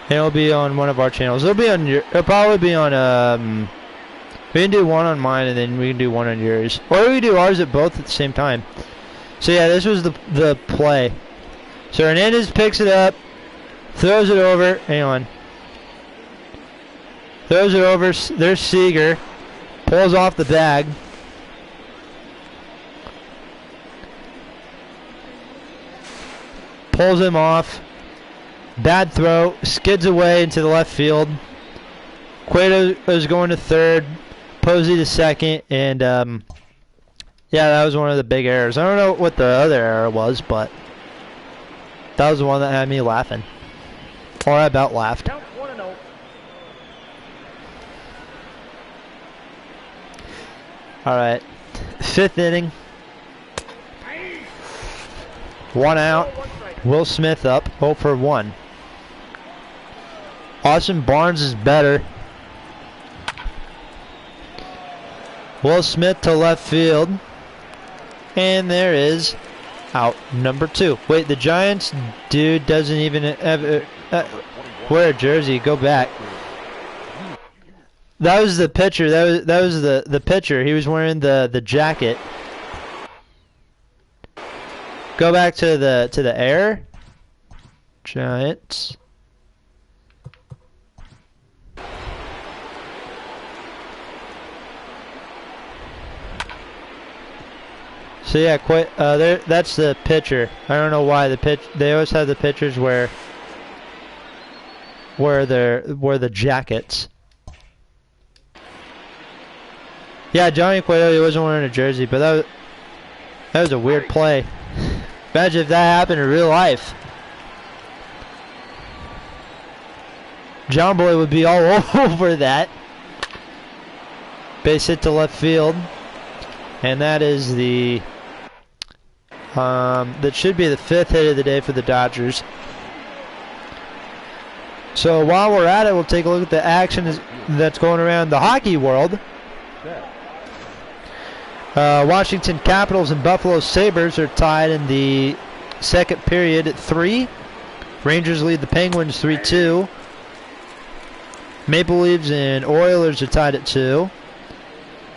It'll be on one of our channels. It'll probably be on we can do one on mine and then we can do one on yours. Or we can do ours at both at the same time. So yeah, this was the play. So Hernandez picks it up, throws it over. Hang on. Throws it over. There's Seager. Pulls off the bag. Pulls him off. Bad throw. Skids away into the left field. Cueto is going to third. Posey to second. And, yeah, that was one of the big errors. I don't know what the other error was, but that was the one that had me laughing. Or I about laughed. Alright, 5th inning. 1 out. Will Smith up, 0 for 1. Austin Barnes is better. Will Smith to left field. And there is out number 2. Wait, the Giants dude doesn't even have wear a jersey. Go back. That was the pitcher. That was the pitcher. He was wearing the jacket. Go back to the air. Giants. So yeah, that's the pitcher. I don't know why they always have the pitchers wear the jackets. Yeah, Johnny Cueto, he wasn't wearing a jersey, but that was a weird play. Imagine if that happened in real life. John Boy would be all over that. Base hit to left field. And that is that should be the 5th hit of the day for the Dodgers. So while we're at it, we'll take a look at the action that's going around the hockey world. Washington Capitals and Buffalo Sabres are tied in the 2nd period at 3. Rangers lead the Penguins 3-2. Maple Leafs and Oilers are tied at 2.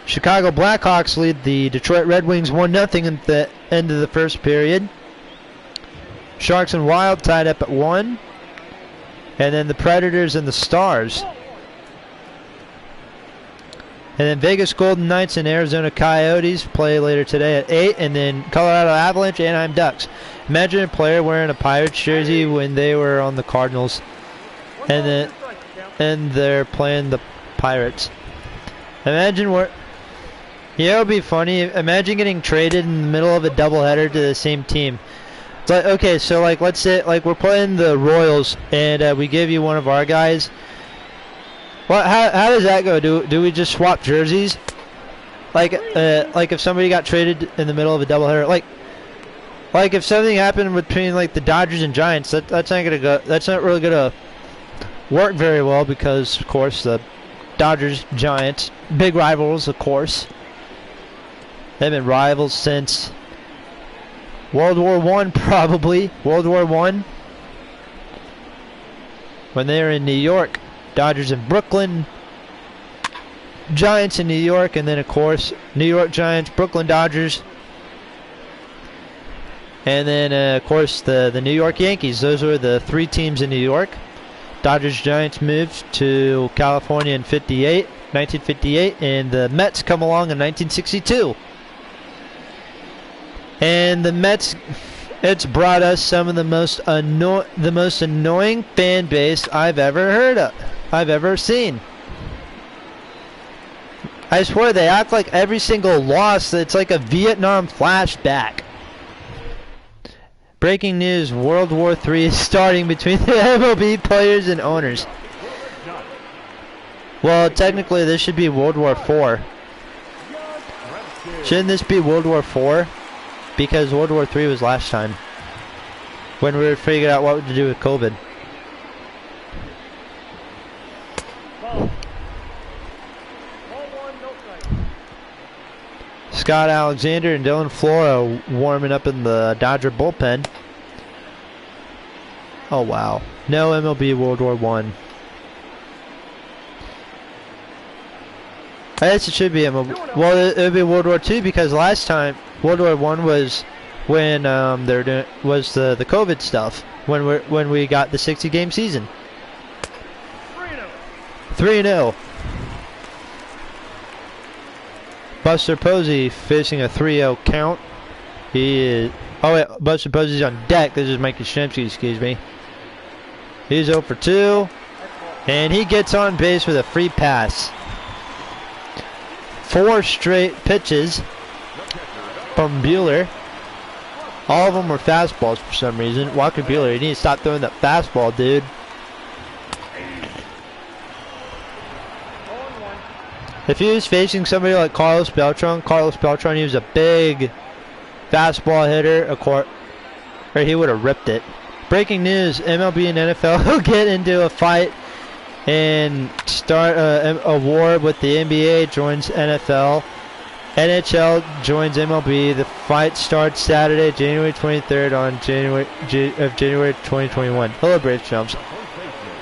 Chicago Blackhawks lead the Detroit Red Wings 1-0 at the end of the 1st period. Sharks and Wild tied up at 1. And then the Predators and the Stars And then Vegas Golden Knights and Arizona Coyotes play later today at 8. And then Colorado Avalanche, Anaheim Ducks. Imagine a player wearing a Pirates jersey when they were on the Cardinals. And they're playing the Pirates. Imagine what... Yeah, it would be funny. Imagine getting traded in the middle of a doubleheader to the same team. It's like, okay, so like let's say like we're playing the Royals and we give you one of our guys. Well, how does that go? Do we just swap jerseys? Like if somebody got traded in the middle of a doubleheader, like if something happened between like the Dodgers and Giants, that's not gonna go. That's not really gonna work very well because of course the Dodgers, Giants, big rivals, of course. They've been rivals since World War I, probably. World War I. When they were in New York. Dodgers in Brooklyn. Giants in New York. And then, of course, New York Giants, Brooklyn Dodgers. And then, of course, the New York Yankees. Those were the three teams in New York. Dodgers, Giants moved to California in 1958. And the Mets come along in 1962. And the Mets, it's brought us some of the most annoying fan base I've ever seen. I swear they act like every single loss, it's like a Vietnam flashback. Breaking news, World War III is starting between the MLB players and owners. Well, technically this should be World War IV. Shouldn't this be World War IV? Because World War III was last time. When we were figuring out what to do with COVID. Scott Alexander and Dylan Flora warming up in the Dodger bullpen. Oh wow. No MLB World War I. I guess it should be MLB. Well, it would be World War II because last time World War I was when they're doing the COVID stuff when we got the 60-game season. 3-0. Buster Posey facing a 3-0 count. He is. Oh wait, Buster Posey's on deck. This is Mikey Strzemski, excuse me. He's 0 for 2, and he gets on base with a free pass. 4 straight pitches from Buehler. All of them were fastballs for some reason. Walker Buehler, you need to stop throwing that fastball, dude. If he was facing somebody like Carlos Beltran, he was a big fastball hitter, or he would have ripped it. Breaking news, MLB and NFL will get into a fight and start a war with the NBA joins NFL. NHL joins MLB. The fight starts Saturday, January 23rd on January 2021. Hello, Brave Chumps.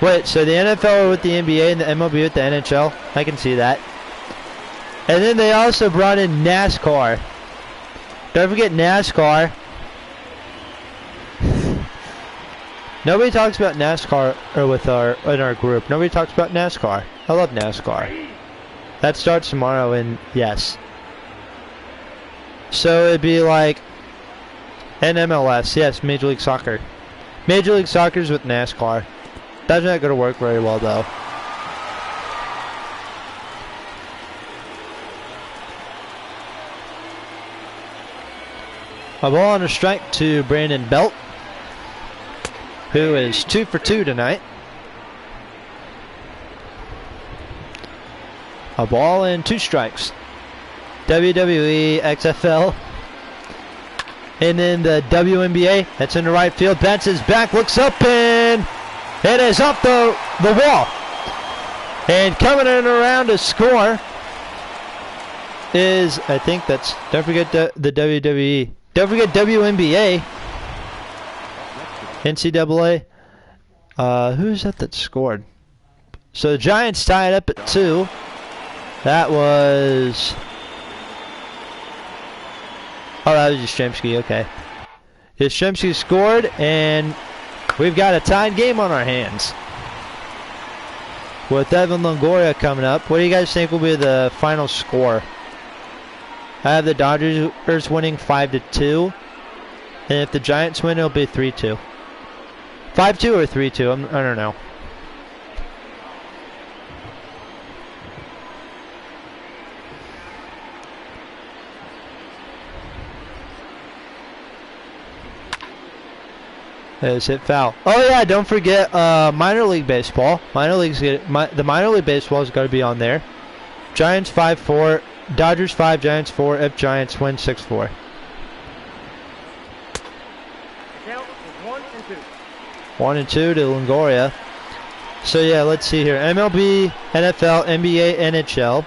Wait, so the NFL with the NBA and the MLB with the NHL? I can see that. And then they also brought in NASCAR. Don't forget NASCAR. Nobody talks about NASCAR in our group. Nobody talks about NASCAR. I love NASCAR. That starts tomorrow, and yes. So it'd be like NMLS, yes, Major League Soccer. Major League Soccer's with NASCAR. That's not going to work very well, though. A ball on a strike to Brandon Belt, who is 2 for 2 tonight. A ball and 2 strikes. WWE, XFL, and then the WNBA. That's in the right field. Benson's back, looks up, and it is up the wall. And coming in around to score is, I think that's, don't forget the WWE. Don't forget WNBA. NCAA. Who's that scored? So the Giants tied up at 2. That was... Oh, that was Yastrzemski, okay. Yastrzemski scored, and we've got a tied game on our hands. with Evan Longoria coming up. What do you guys think will be the final score? I have the Dodgers winning 5-2, and if the Giants win, it'll be 3-2. 5-2 or 3-2, I don't know. Let's hit foul. Oh yeah, don't forget minor league baseball. The minor league baseball is going to be on there. Giants 5-4, Dodgers 5, Giants 4. If Giants win 6-4. Count is 1-2. 1-2 to Longoria. So yeah, let's see here. MLB, NFL, NBA, NHL,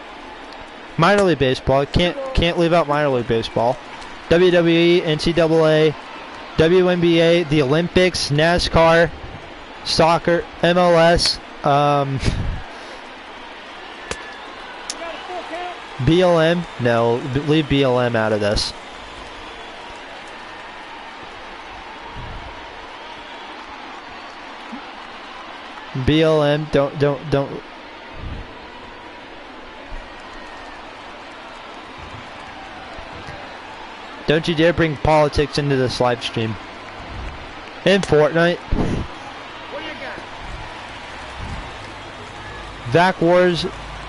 minor league baseball. Can't leave out minor league baseball. WWE, NCAA, WNBA, the Olympics, NASCAR, soccer, MLS, BLM. No, leave BLM out of this. BLM, don't. Don't you dare bring politics into this live stream. In Fortnite. What do you got? VAC Wars,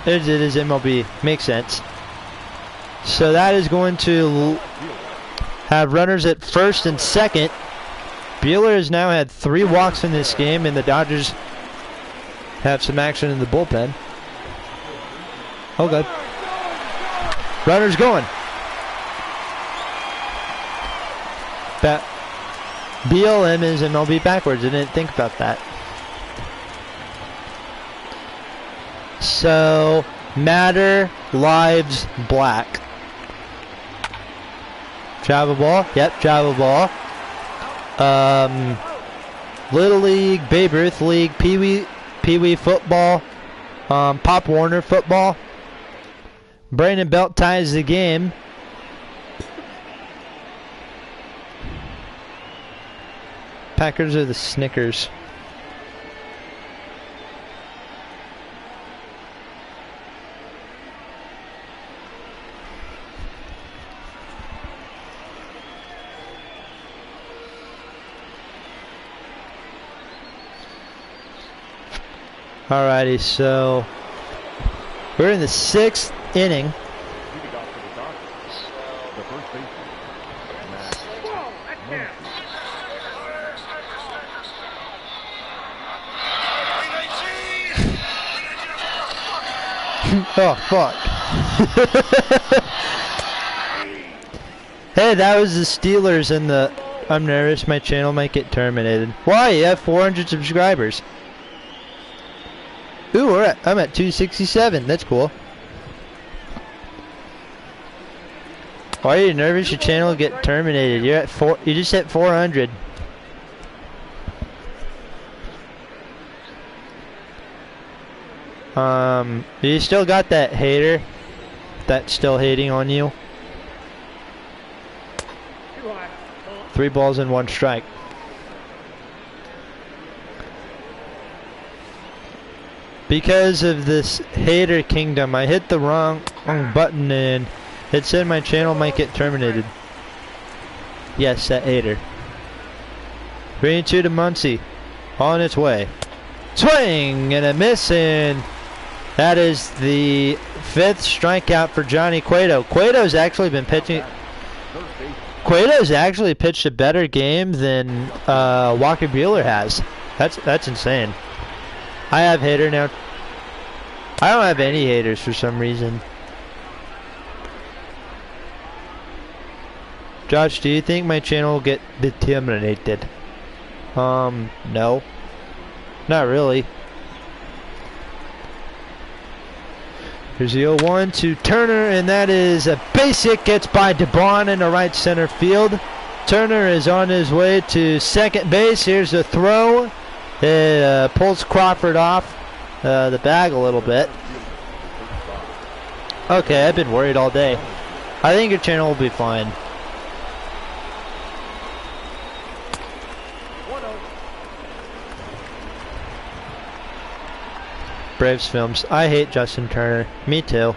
it is MLB. Makes sense. So that is going to have runners at first and second. Buehler has now had 3 walks in this game, and the Dodgers have some action in the bullpen. Oh, good. Runners going. BLM is MLB backwards. I didn't think about that. So, matter, lives, black. Travel ball. Yep, travel ball. Little League, Babe Ruth League, Pee Wee football, Pop Warner football. Brandon Belt ties the game. Packers are the Snickers. Alrighty, so we're in the 6th inning. Leading off for the Dodgers. The first baseman. Oh, fuck. Hey, that was the Steelers and the... I'm nervous, my channel might get terminated. Why? You have 400 subscribers. Ooh, I'm at 267. That's cool. Why are you nervous? Your channel will get terminated. You're at you just hit 400. You still got that hater that's still hating on you? 3 balls and 1 strike. Because of this hater kingdom, I hit the wrong button and it said my channel might get terminated. Yes, that hater. 3-2 to Muncie. On its way. Swing and a miss, and that is the 5th strikeout for Johnny Cueto. Cueto's actually been pitching. Cueto's actually pitched a better game than Walker Buehler has. That's insane. I have hater now. I don't have any haters for some reason. Josh, do you think my channel will get terminated? No. Not really. Here's the 0-1 to Turner, and that is a basic. Gets by DeBron in the right center field. Turner is on his way to second base. Here's the throw. It pulls Crawford off the bag a little bit. Okay, I've been worried all day. I think your channel will be fine. Braves films. I hate Justin Turner. Me too.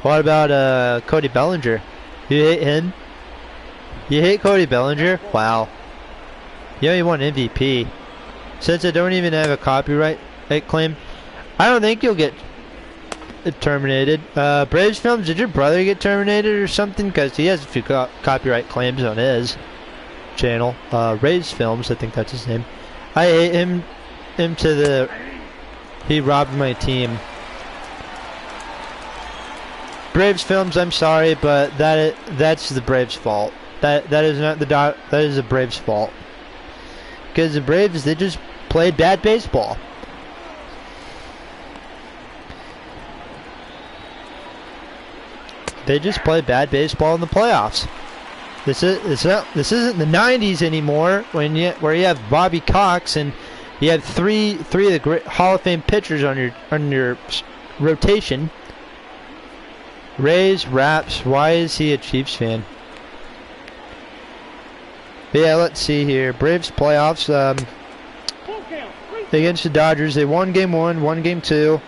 What about Cody Bellinger? You hate him? You hate Cody Bellinger? Wow. You only won MVP. Since I don't even have a copyright claim, I don't think you'll get terminated. Braves films, did your brother get terminated or something? Because he has a few copyright claims on his channel. Braves films, I think that's his name. I hate him to the... He robbed my team. Braves films, I'm sorry, but that's the Braves' fault. That is not that is the Braves' fault. Because the Braves, they just played bad baseball. They just play bad baseball in the playoffs. This isn't the '90s anymore where you have Bobby Cox and you have three of the great Hall of Fame pitchers on your rotation. Rays, Raps. Why is he a Chiefs fan? But yeah, let's see here. Braves playoffs against the Dodgers. They won game 1, won game 2.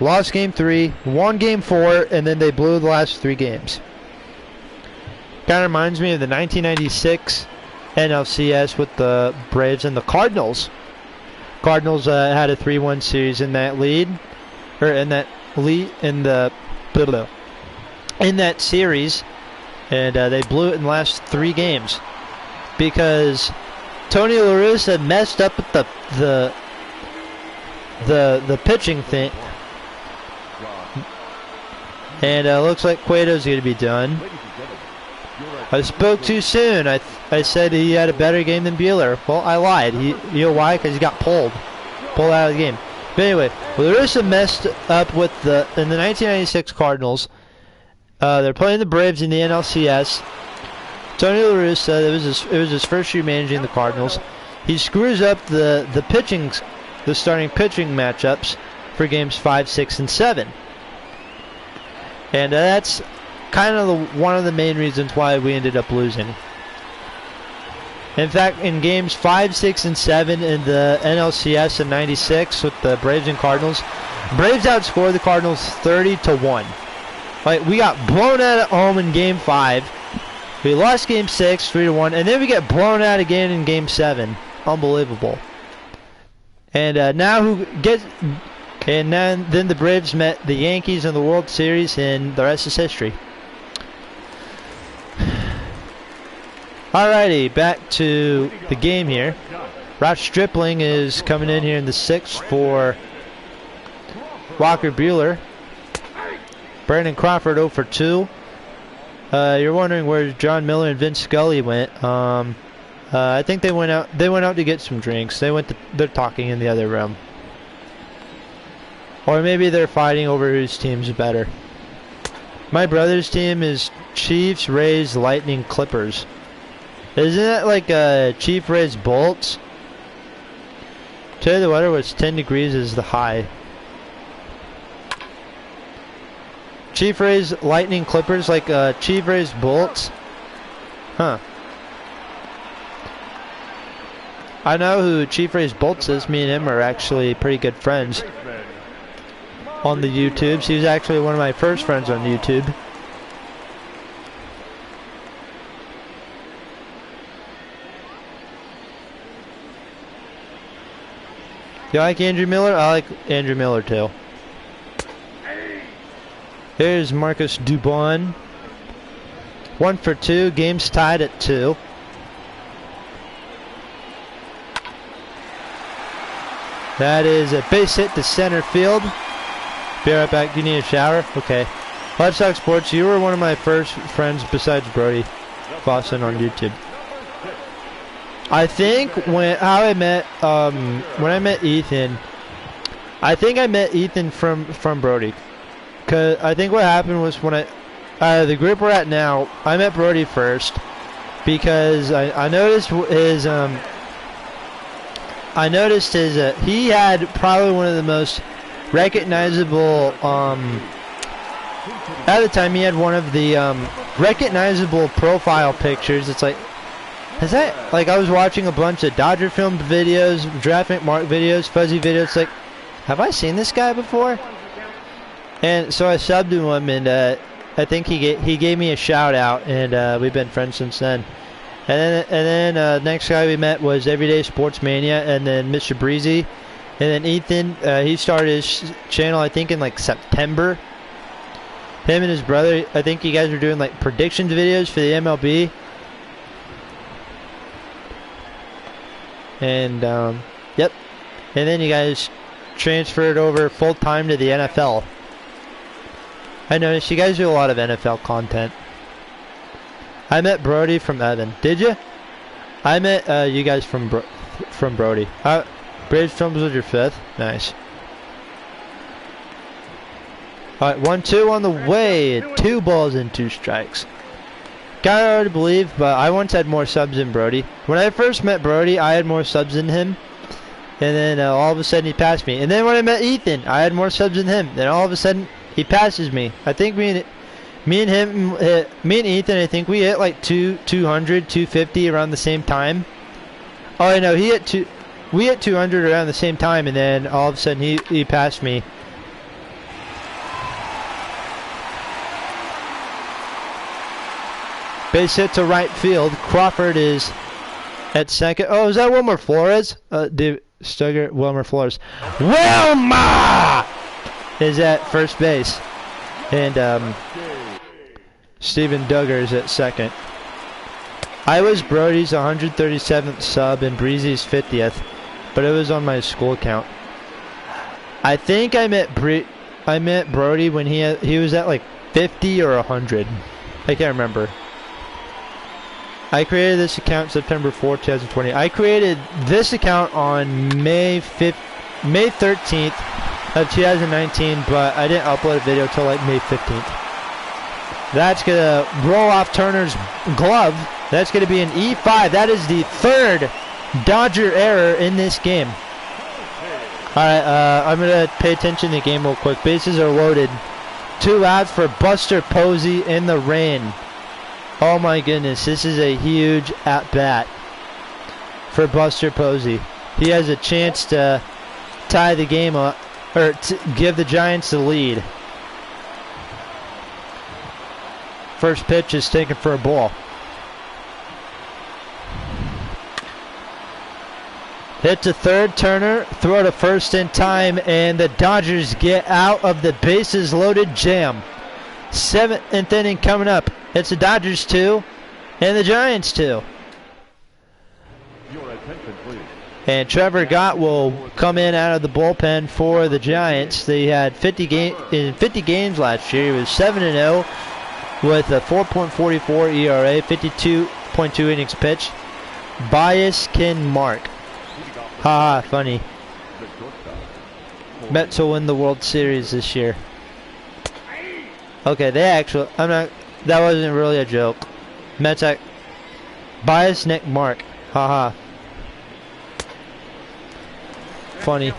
Lost game 3, won game 4, and then they blew the last 3 games. Kind of reminds me of the 1996 NLCS with the Braves and the Cardinals. Cardinals had a 3-1 series in that lead, or in that series, and they blew it in the last 3 games because Tony La Russa messed up with the pitching thing. And looks like Cueto's going to be done. I spoke too soon. I said he had a better game than Buehler. Well, I lied. You know why? Because he got pulled out of the game. But anyway, La Russa messed up with in the 1996 Cardinals. They're playing the Braves in the NLCS. Tony La Russa, it was his first year managing the Cardinals. He screws up the starting pitching matchups for games 5, 6, and 7. And that's kind of one of the main reasons why we ended up losing. In fact, in games 5, 6, and 7 in the NLCS in '96 with the Braves and Cardinals, Braves outscored the Cardinals 30-1. Like, we got blown out at home in game 5. We lost game 6, 3-1, and then we get blown out again in game 7. Unbelievable. And then the Braves met the Yankees in the World Series, and the rest is history. Alrighty, back to the game here. Ross Stripling is coming in here in the 6th for Walker Buehler. Brandon Crawford 0 for 2. You're wondering where John Miller and Vince Scully went. I think they went out. They went out to get some drinks. They're talking in the other room. Or maybe they're fighting over whose team's better. My brother's team is Chiefs, Rays, Lightning, Clippers. Isn't that like Chief, Rays, Bolts? Today the weather was 10 degrees is the high. Chief, Rays, Lightning, Clippers, like Chief, Rays, Bolts? Huh. I know who Chief, Rays, Bolts is. Me and him are actually pretty good friends on the YouTubes. He was actually one of my first friends on YouTube. You like Andrew Miller? I like Andrew Miller too. Here's Marcus Dubon. 1 for 2. Game's tied at 2. That is a base hit to center field. Be right back. You need a shower? Okay. Livestock Sports, you were one of my first friends besides Brody Boston on YouTube. I think when I met Ethan, I think I met Ethan from Brody. Cause I think what happened was when the group we're at now, I met Brody first because I noticed his he had probably one of the most recognizable at the time he had one of the recognizable profile pictures. It's like Is that, like, I was watching a bunch of Dodger film videos, Draft Mark videos, fuzzy videos, like, have I seen this guy before? And so I subbed to him, and I think he gave me a shout out, and we've been friends since then. And then next guy we met was Everyday Sports Mania, and then Mr. Breezy, and then Ethan. He started his channel I think in like September. Him and his brother, I think you guys were doing like predictions videos for the MLB. And yep, and then you guys transferred over full time to the NFL. I noticed you guys do a lot of NFL content. I met Brody from Evan. Did you? I met you guys from Brody. Braves Films was your 5th. Nice. Alright, 1-2 on the way. 2 balls and 2 strikes. Got it hard to believe, but I once had more subs than Brody. When I first met Brody, I had more subs than him. And then all of a sudden he passed me. And then when I met Ethan, I had more subs than him. Then all of a sudden he passes me. I think me and Ethan, I think we hit like 200, 250 around the same time. Oh, I know, we hit 200 around the same time, and then all of a sudden he passed me. Base hit to right field. Crawford is at second. Oh, is that Wilmer Flores? Stugger, Wilmer Flores. Wilma is at first base. And Steven Duggar is at second. I was Brody's 137th sub and Breezy's 50th, but it was on my school account. I think I met Brody when he was at like 50 or 100. I can't remember. I created this account September 4, 2020. I created this account on May 13th of 2019, but I didn't upload a video until like May 15th. That's going to roll off Turner's glove. That's going to be an E5. That is the 3rd Dodger error in this game. Alright, I'm going to pay attention to the game real quick. Bases are loaded. 2 outs for Buster Posey in the rain. Oh my goodness, this is a huge at-bat for Buster Posey. He has a chance to tie the game up, or to give the Giants the lead. First pitch is taken for a ball. Hit to third, Turner, throw to first in time, and the Dodgers get out of the bases loaded jam. 7th inning coming up. It's the Dodgers 2 and the Giants 2. Your attention, please. And Trevor Gott will come in out of the bullpen for the Giants. They had 50 games last year. He was 7-0 with a 4.44 ERA, 52.2 innings pitched. Bias can mark. Haha, funny. Mets will win the World Series this year. Okay, that wasn't really a joke. Mets Bias Nick Mark. Haha. Funny.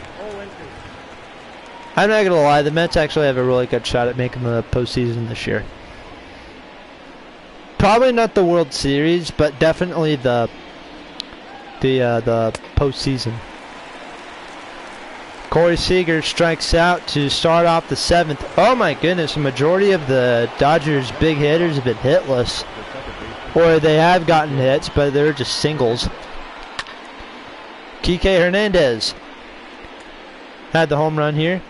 I'm not gonna lie, the Mets actually have a really good shot at making the postseason this year. Probably not the World Series, but definitely the postseason. Corey Seager strikes out to start off the 7th. Oh my goodness, the majority of the Dodgers' big hitters have been hitless. Or they have gotten hits, but they're just singles. Kike Hernandez had the home run here.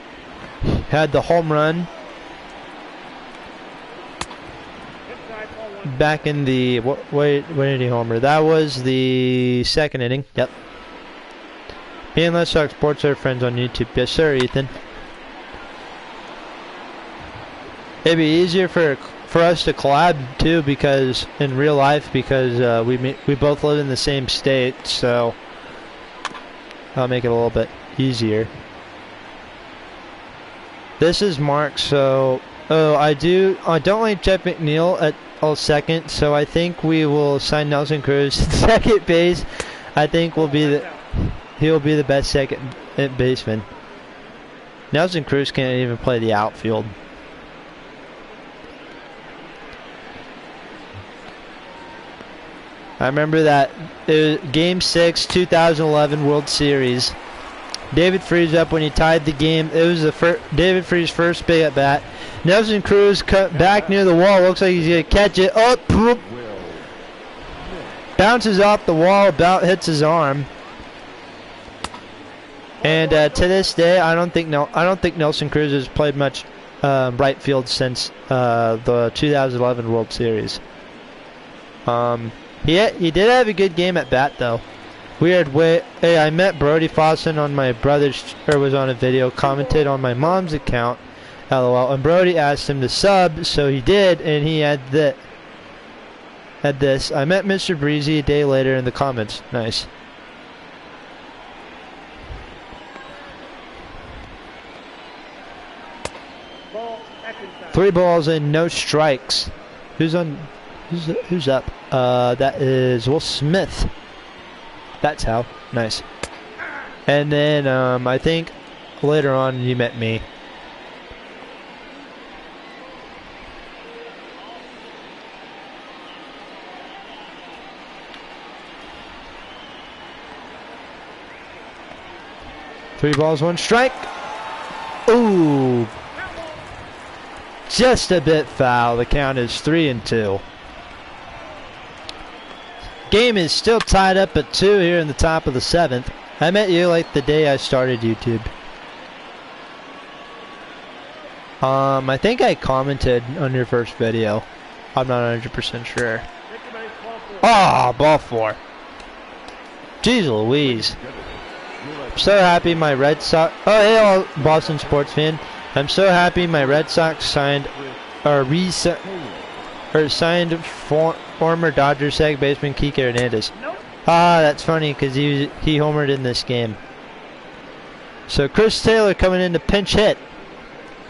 Had the home run back in the... When did he homer? That was the 2nd inning. Yep. Me and Let's Talk Sports are friends on YouTube. Yes, sir, Ethan. It'd be easier for us to collab too, because in real life, because we both live in the same state, so I'll make it a little bit easier. This is Mark. So, I don't like Jeff McNeil at all second, so I think we will sign Nelson Cruz to second base. I think he'll be the best second baseman. Nelson Cruz can't even play the outfield. I remember that it was Game 6, 2011 World Series. David Freese up when he tied the game. It was the David Freese's first big at bat. Nelson Cruz cut back near the wall. Looks like he's going to catch it. Oh, poop. Bounces off the wall, about hits his arm. And to this day, I don't think Nelson Cruz has played much right field since the 2011 World Series. He did have a good game at bat though. Hey, I met Brody Fawson on my brother's, or was on a video, commented on my mom's account, LOL. And Brody asked him to sub, so he did, and he had this. I met Mr. Breezy a day later in the comments. Nice. Three balls and no strikes. Who's up? That is Will Smith. That's how. Nice. And then I think later on you met me. Three balls, one strike. Ooh. Just a bit foul. The count is 3-2. Game is still tied up at 2 here in the top of the 7th. I met you like the day I started YouTube. I think I commented on your first video. I'm not 100% sure. Ah, ball 4. Jeez Louise. I'm so happy my Red Sox. Oh, hey, all Boston sports fan. I'm so happy my Red Sox signed former Dodgers second baseman Kike Hernandez. Ah, that's funny because he homered in this game. So Chris Taylor coming in to pinch hit.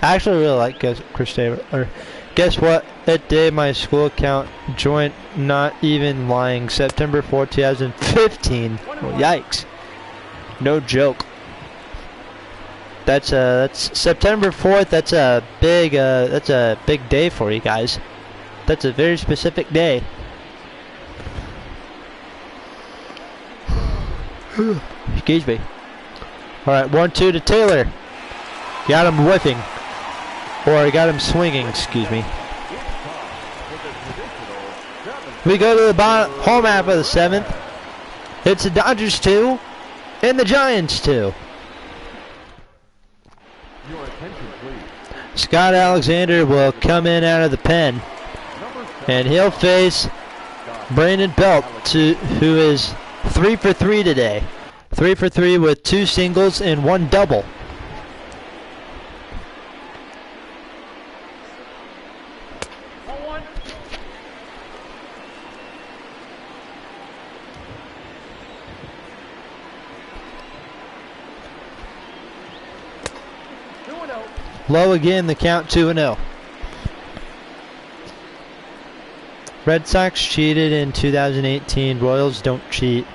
I actually really like Chris Taylor. Or guess what? That day my school account joined, not even lying, September 4, 2015. Well, yikes. No joke. That's September 4th. That's a big day for you guys. That's a very specific day. Excuse me. All right, 1-2 to Taylor. Got him whiffing, or got him swinging. Excuse me. We go to the home half of the 7th. It's the Dodgers 2 and the Giants 2. Scott Alexander will come in out of the pen, and he'll face Brandon Belt, who is 3 for 3 today. 3 for 3 with 2 singles and 1 double. Low again, the count 2-0. Red Sox cheated in 2018. Royals don't cheat.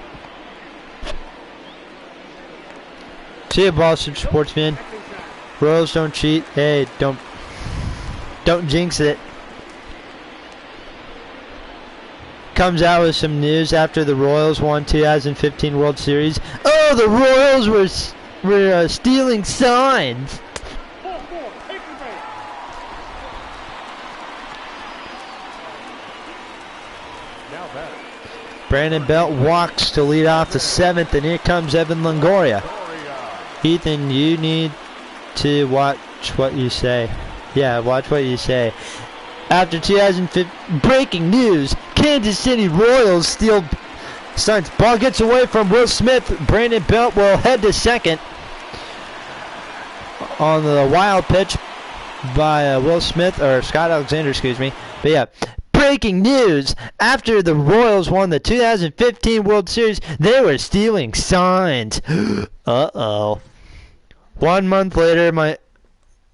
See you, Boston sports fan. Royals don't cheat. Hey, don't jinx it. Comes out with some news after the Royals won 2015 World Series. Oh, the Royals were stealing signs. Brandon Belt walks to lead off the 7th, and here comes Evan Longoria. Ethan, you need to watch what you say. Yeah, watch what you say. After 2015, breaking news, Kansas City Royals steal signs. Ball gets away from Will Smith. Brandon Belt will head to second on the wild pitch by Will Smith, or Scott Alexander, excuse me. But yeah. Breaking news, after the Royals won the 2015 World Series, they were stealing signs. Uh-oh. 1 month later,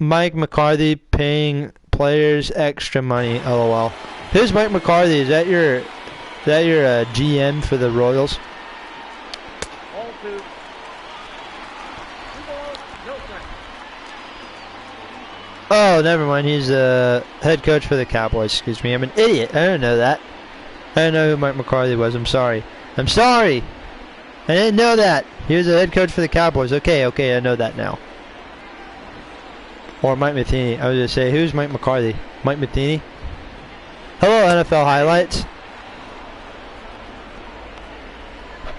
Mike McCarthy paying players extra money. LOL. Who's Mike McCarthy? Is that your GM for the Royals? Oh, never mind. He's the head coach for the Cowboys. Excuse me. I'm an idiot. I don't know that. I didn't know who Mike McCarthy was. I'm sorry. I'm sorry! I didn't know that. He was the head coach for the Cowboys. Okay, I know that now. Or Mike Matheny. I was going to say, who's Mike McCarthy? Mike Matheny? Hello, NFL highlights.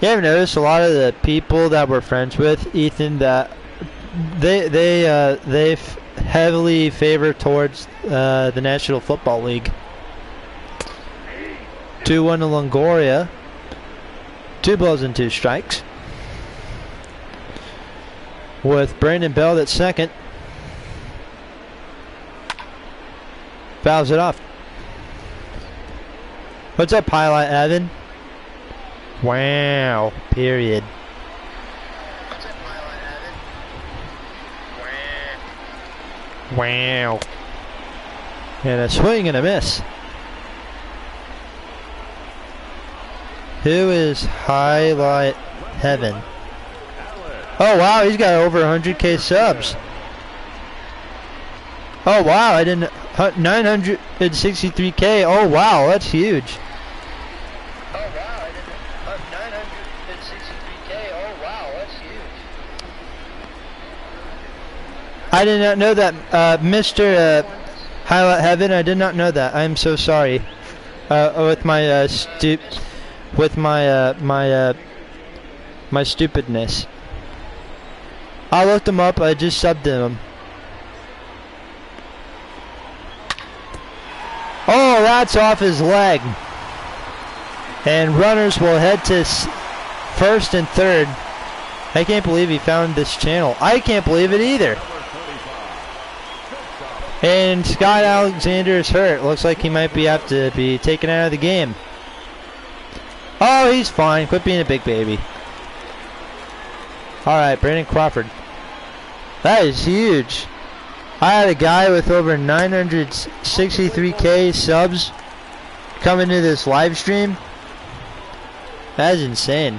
You ever noticed a lot of the people that we're friends with, Ethan, that they heavily favor towards the National Football League. 2-1 to Longoria. 2 balls and 2 strikes. With Brandon Bell at second. Fouls it off. What's up, highlight Evan? Wow. Period. What's up, highlight Evan? Wow. And a swing and a miss. Who is highlight heaven? Oh wow, he's got over 100k subs. Oh wow, I didn't 963k. Oh wow, that's huge. Oh wow, I didn't 963k. Oh wow, that's huge. I did not know that, Mr. Highlight Heaven. I did not know that. I am so sorry. With my my stupidness. I looked him up. I just subbed him. Oh, that's off his leg. And runners will head to first and third. I can't believe he found this channel. I can't believe it either. And Scott Alexander is hurt. Looks like he might have to be taken out of the game. Oh, he's fine. Quit being a big baby. Alright, Brandon Crawford. That is huge. I had a guy with over 963k subs coming to this live stream. That is insane.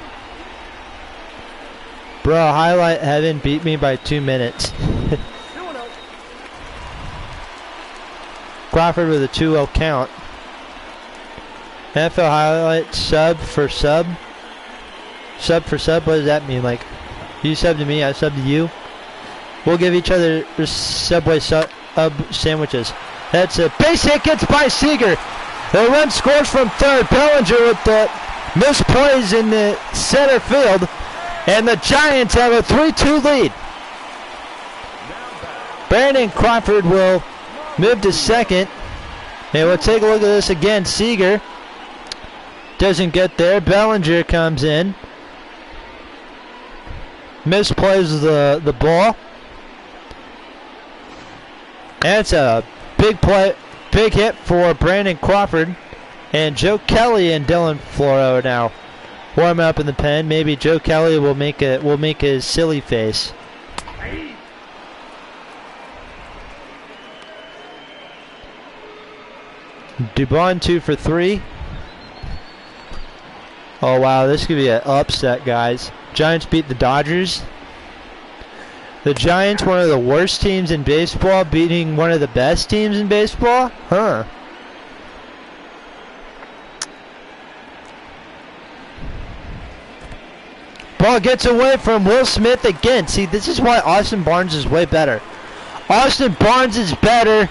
Bro, highlight heaven beat me by 2 minutes. Crawford with a 2-0 count. NFL highlight sub for sub. Sub for sub, what does that mean? Like, you sub to me, I sub to you. We'll give each other Subway sandwiches. That's a base hit, gets by Seager. The run scores from third. Bellinger with the misplays in the center field. And the Giants have a 3-2 lead. Brandon Crawford will move to second. And we'll take a look at this again. Seager doesn't get there. Bellinger comes in. Misplays the ball. And it's a big play, big hit for Brandon Crawford. And Joe Kelly and Dylan Floro now warm up in the pen. Maybe Joe Kelly will make his silly face. Dubon 2 for 3. Oh wow, this could be an upset, guys. Giants beat the Dodgers. The Giants, one of the worst teams in baseball, beating one of the best teams in baseball? Huh. Ball gets away from Will Smith again. See, this is why Austin Barnes is way better. Austin Barnes is better.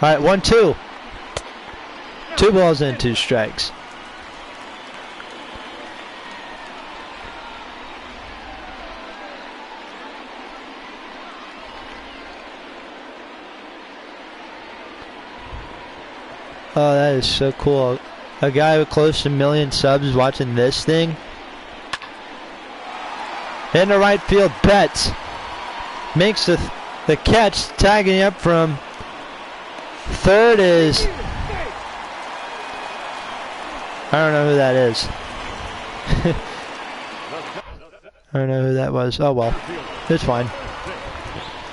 Alright, 1-2. 2 balls and 2 strikes. Oh, that is so cool. A guy with close to 1 million subs watching this thing. In the right field, Betts makes the catch, tagging up from third is... I don't know who that is. I don't know who that was. Oh well, it's fine.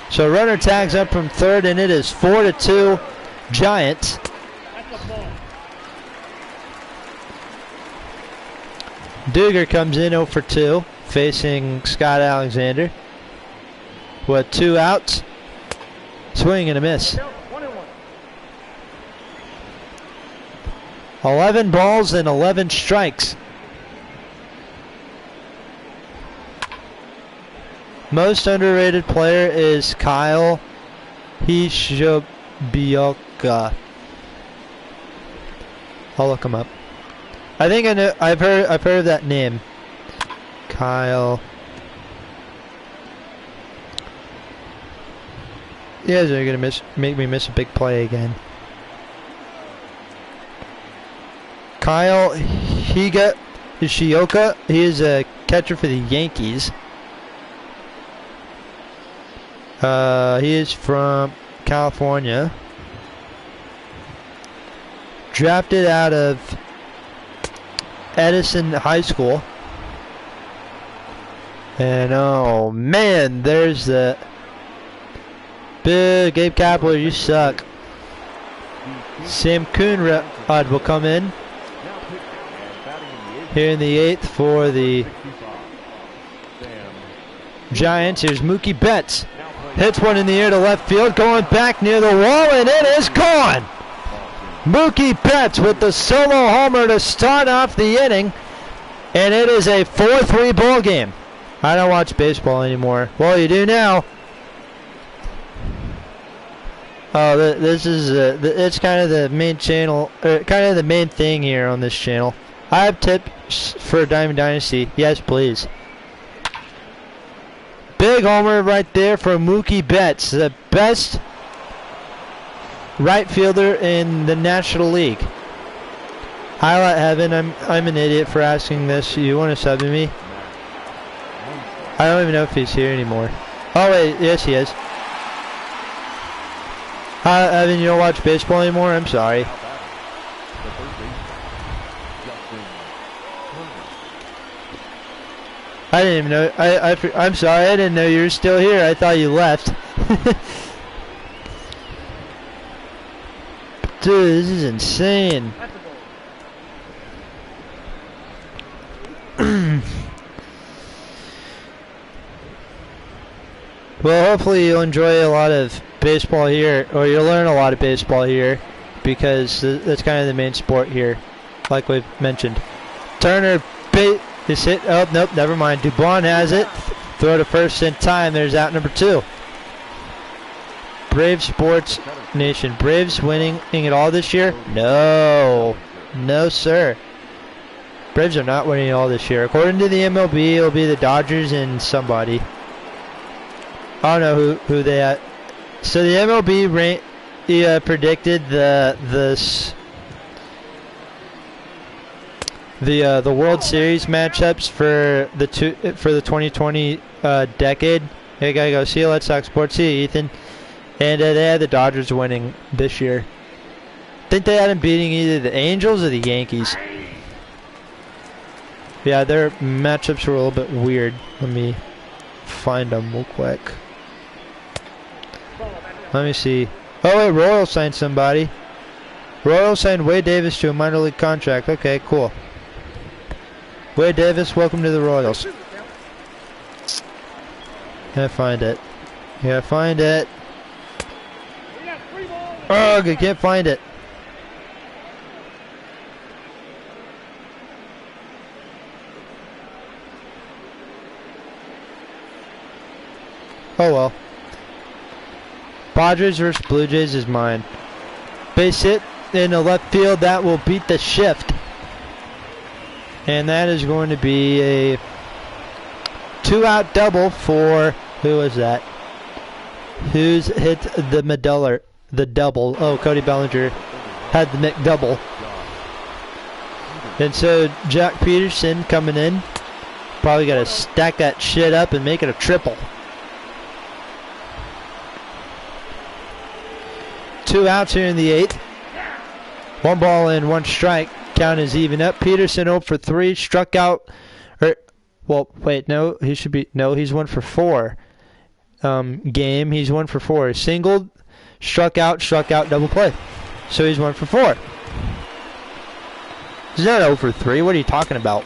So runner tags up from third, and it is 4-2 Giants. Duger comes in 0 for 2, facing Scott Alexander. With 2 outs, swing and a miss. 11 balls and 11 strikes. Most underrated player is Kyle Hishabioka. I'll look him up. I think I know. I've heard of that name. Kyle. You guys are gonna make me miss a big play again. Kyle Hishioka. He is a catcher for the Yankees. He is from California. Drafted out of Edison High School. And oh man, there's the big Gabe Kapler, you suck. Sam Coonrod will come in here in the 8th for the Giants. Here's Mookie Betts. Hits one in the air to left field, going back near the wall, and it is gone! Mookie Betts with the solo homer to start off the inning, and it is a 4-3 ball game. I don't watch baseball anymore. Well, you do now. Oh, this is it's kind of the main channel, kind of the main thing here on this channel. I have tips for Diamond Dynasty. Yes, please. Big homer right there for Mookie Betts, the best right fielder in the National League. Highlight Heaven, I'm an idiot for asking this. You want to sub to me? I don't even know if he's here anymore. Oh wait, yes he is. Evan, you don't watch baseball anymore? I'm sorry. I didn't even know. I'm sorry. I didn't know you were still here. I thought you left. Dude, this is insane. Well, hopefully you'll enjoy a lot of baseball here, or you'll learn a lot of baseball here, because that's kind of the main sport here, like we've mentioned. Turner is hit. Oh, nope, never mind. Dubon has it. Throw to first in time. There's out number 2. Braves Sports Nation. Braves winning it all this year? No. No, sir. Braves are not winning it all this year. According to the MLB, it'll be the Dodgers and somebody. I don't know who they at. So the MLB predicted the World Series matchups for the 2020 decade. Hey, gotta go. See you, Let's Talk Sports. See you, Ethan. And they had the Dodgers winning this year. I think they had them beating either the Angels or the Yankees. Yeah, their matchups were a little bit weird. Let me find them real quick. Let me see. Oh wait, Royals signed somebody. Royals signed Wade Davis to a minor league contract. Okay, cool. Wade Davis, welcome to the Royals. Gotta find it. Gotta find it. Oh, I can't find it. Oh well. Padres versus Blue Jays is mine. Base hit in the left field. That will beat the shift. And that is going to be a 2-out double for, who is that? Who's hit the medulla, the double? Oh, Cody Bellinger had the McDouble. And so Jack Peterson coming in. Probably got to stack that shit up and make it a triple. 2 outs here in the 8th. 1 ball and 1 strike. Count is even up. Peterson 0 for 3. Struck out. Well, wait, no. He should be. No, he's 1 for 4. Game. He's 1 for 4. Singled. Struck out. Double play. So he's 1 for 4. He's not 0 for 3. What are you talking about?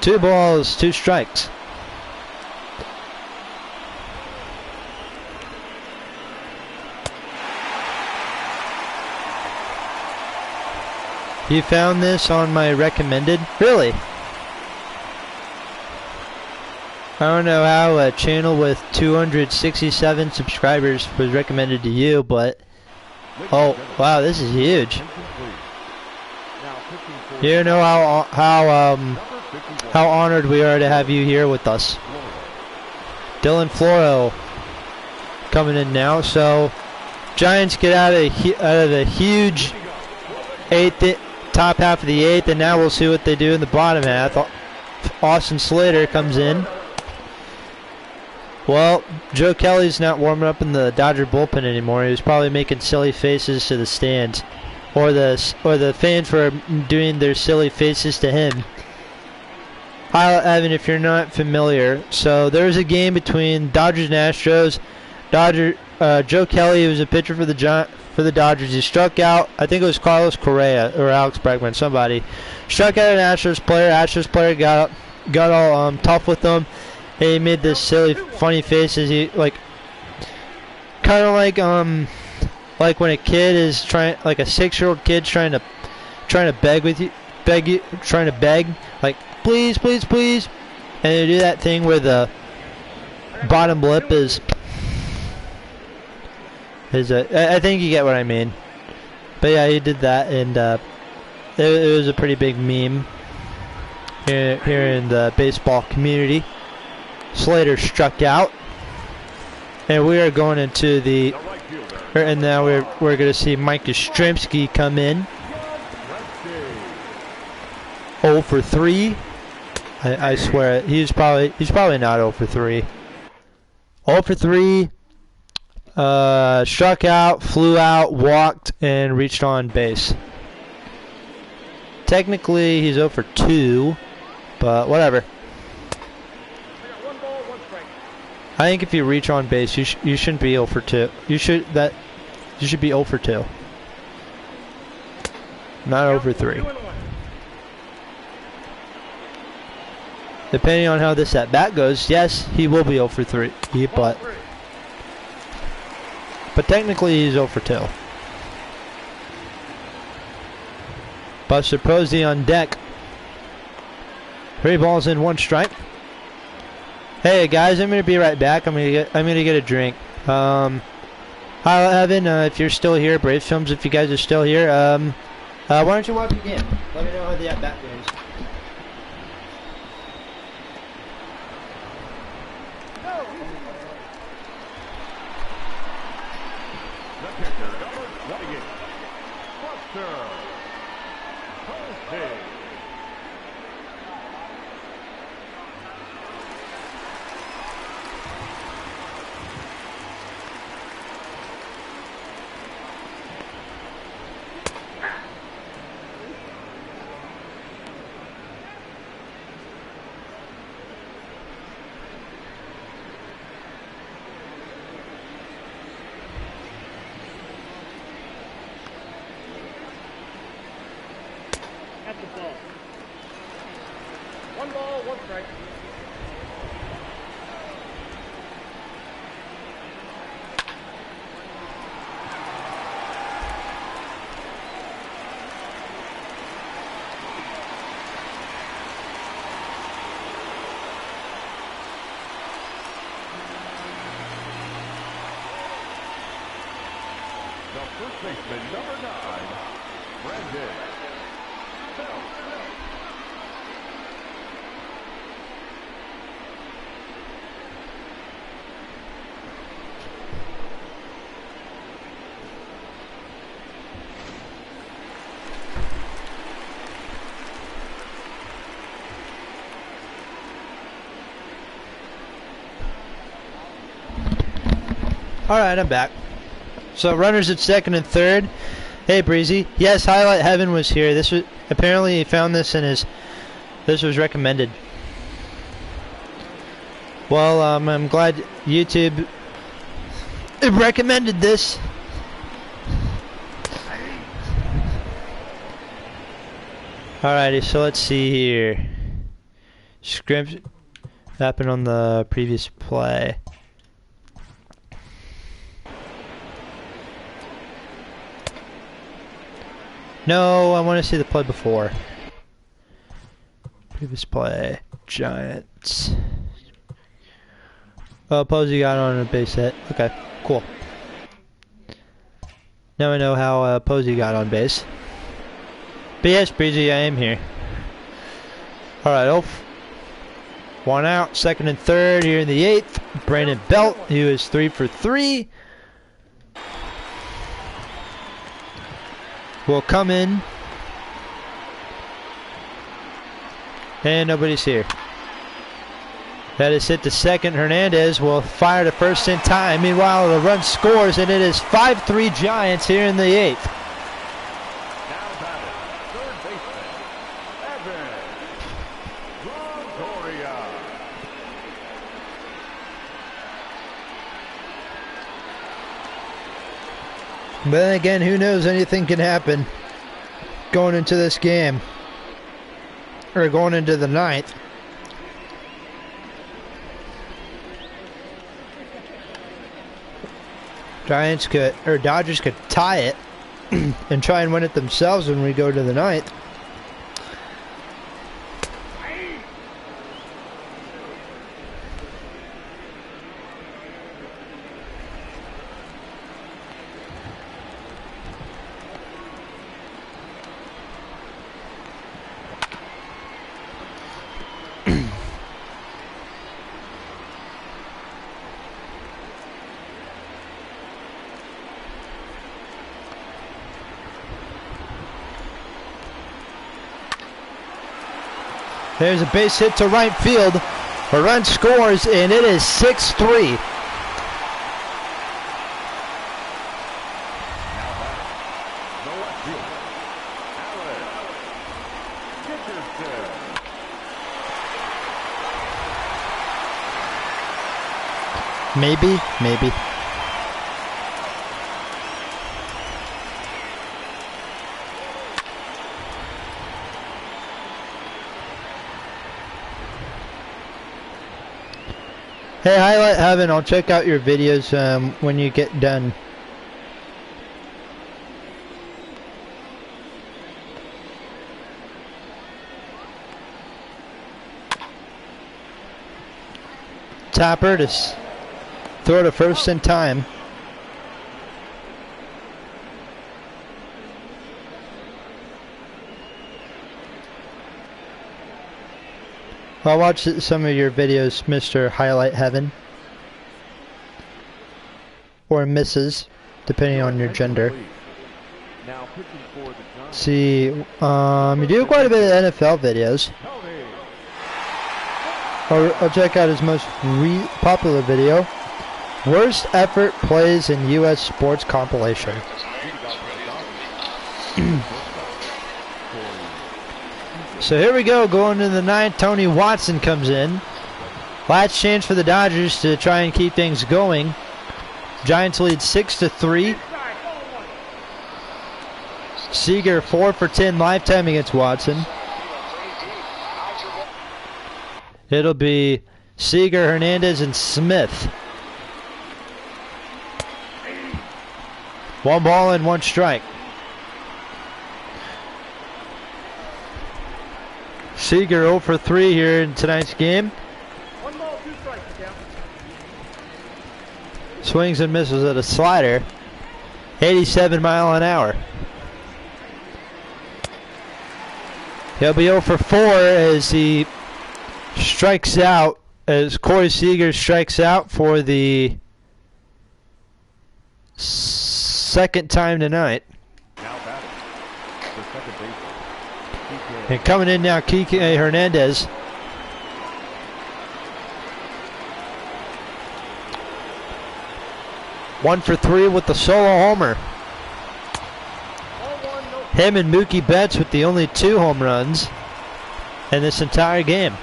2 balls, 2 strikes. You found this on my recommended? Really? I don't know how a channel with 267 subscribers was recommended to you, but oh wow, this is huge. You know how honored we are to have you here with us. Dylan Floro coming in now. So Giants get out of the huge top half of the 8th, and now we'll see what they do in the bottom half. Austin Slater comes in. Well, Joe Kelly's not warming up in the Dodger bullpen anymore. He was probably making silly faces to the stands, or the fans for doing their silly faces to him. Hi, Evan, if you're not familiar. So there's a game between Dodgers and Astros. Joe Kelly, who was a pitcher for the Dodgers, he struck out. I think it was Carlos Correa or Alex Bregman, somebody struck out an Astros player. Astros player got all tough with them. He made this silly, funny faces. He kind of like when a kid is trying, like a 6-year-old kid's trying to beg, like please, please, please, and they do that thing where the bottom lip is. I think you get what I mean. But yeah, he did that, and it was a pretty big meme here in the baseball community. Slater struck out, and we are going into and now we're going to see Mike Yastrzemski come in. 0 for 3. I swear he's probably not 0 for 3. 0 for 3. Struck out, flew out, walked, and reached on base. Technically, he's 0 for 2, but whatever. I think if you reach on base, you shouldn't be 0 for 2. You should be 0 for 2. Not 0 for 3. Depending on how this at bat goes, yes, he will be 0 for 3. But technically he's 0 for 2. Buster Posey on deck. 3 balls and 1 strike. Hey guys, I'm gonna be right back. I'm gonna get a drink. Hi Evan, if you're still here, Brave Films, if you guys are still here, why don't you watch again? Let me know how the at bat goes. At the ball. 1 ball, 1 strike. The first baseman, number 9, Brandon. Alright, I'm back. So runners at second and third. Hey Breezy. Yes, Highlight Heaven was here. This was apparently he found this in his. This was recommended. Well, I'm glad YouTube recommended this. Alrighty, so let's see here. Scrimmage happened on the previous play. No, I want to see the play before. Previous play. Giants. Oh, Posey got on a base hit. Okay, cool. Now I know how Posey got on base. But yes, Breezy, I am here. Alright, one out, second and third here in the 8th. Brandon Belt, who is 3 for 3. Will come in. And nobody's here. That is hit to second. Hernandez will fire to first in time. Meanwhile, the run scores, and it is 5-3 Giants here in the 8th. Now batting, third baseman, Longoria. But then again, who knows? Anything can happen going into this game. Or going into the 9th. Dodgers could tie it and try and win it themselves when we go to the 9th. There's a base hit to right field. A run scores, and it is 6-3. Maybe. Hey, Highlight Heaven, I'll check out your videos when you get done. Tapper to throw to first in time. I watched some of your videos, Mr. Highlight Heaven. Or Mrs., depending on your gender. See, you do quite a bit of NFL videos. I'll check out his most popular video. Worst effort plays in U.S. sports compilation. So here we go, going to the 9th. Tony Watson comes in. Last chance for the Dodgers to try and keep things going. Giants lead 6-3. Seager 4 for 10 lifetime against Watson. It'll be Seager, Hernandez, and Smith. 1 ball and 1 strike. Seager 0 for 3 here in tonight's game. 1 ball, 2 strikes, count. Swings and misses at a slider. 87 mile an hour. He'll be 0 for 4 as he strikes out, as Corey Seager strikes out for the second time tonight. Now batting, the second baseman. And coming in now, Kike Hernandez. One for 3 with the solo homer. Him and Mookie Betts with the only 2 home runs in this entire game.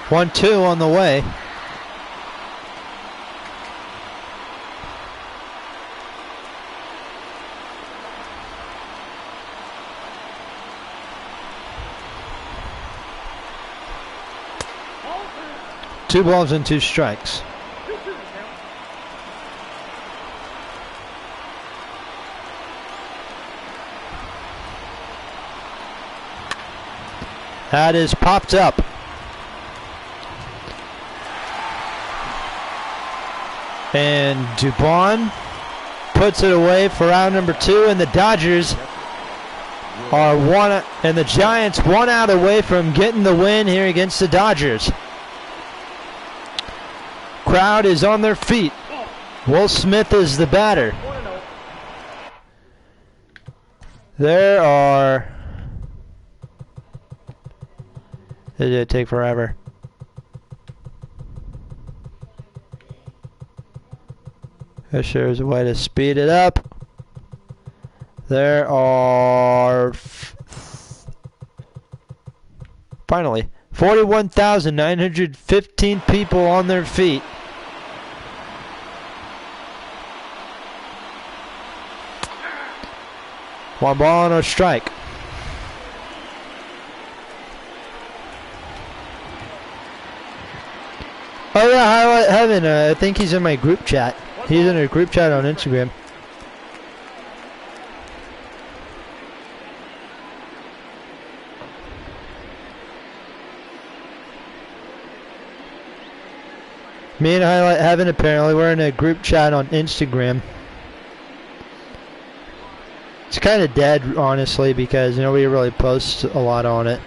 1-2 on the way. Two balls and two strikes. That is popped up. And Dubon puts it away for round number 2, and the Dodgers are and the Giants 1 out away from getting the win here against the Dodgers. Crowd is on their feet. Will Smith is the batter. There are... Did it take forever? Wish there was a way to speed it up. There are... Finally, 41,915 people on their feet. One ball and a strike. Oh yeah, Highlight Heaven. I think he's in my group chat. He's in a group chat on Instagram. Me and Highlight Heaven, apparently, we're in a group chat on Instagram. It's kind of dead, honestly, because nobody really posts a lot on it.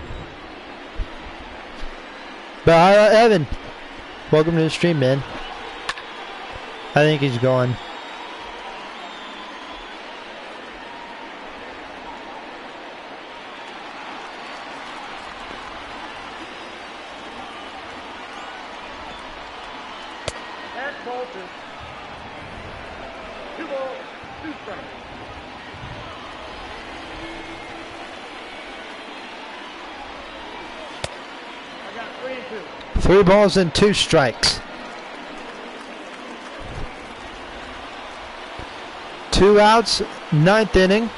But Highlight Heaven, welcome to the stream, man. I think he's gone. Three balls and two strikes. 2 outs, 9th inning.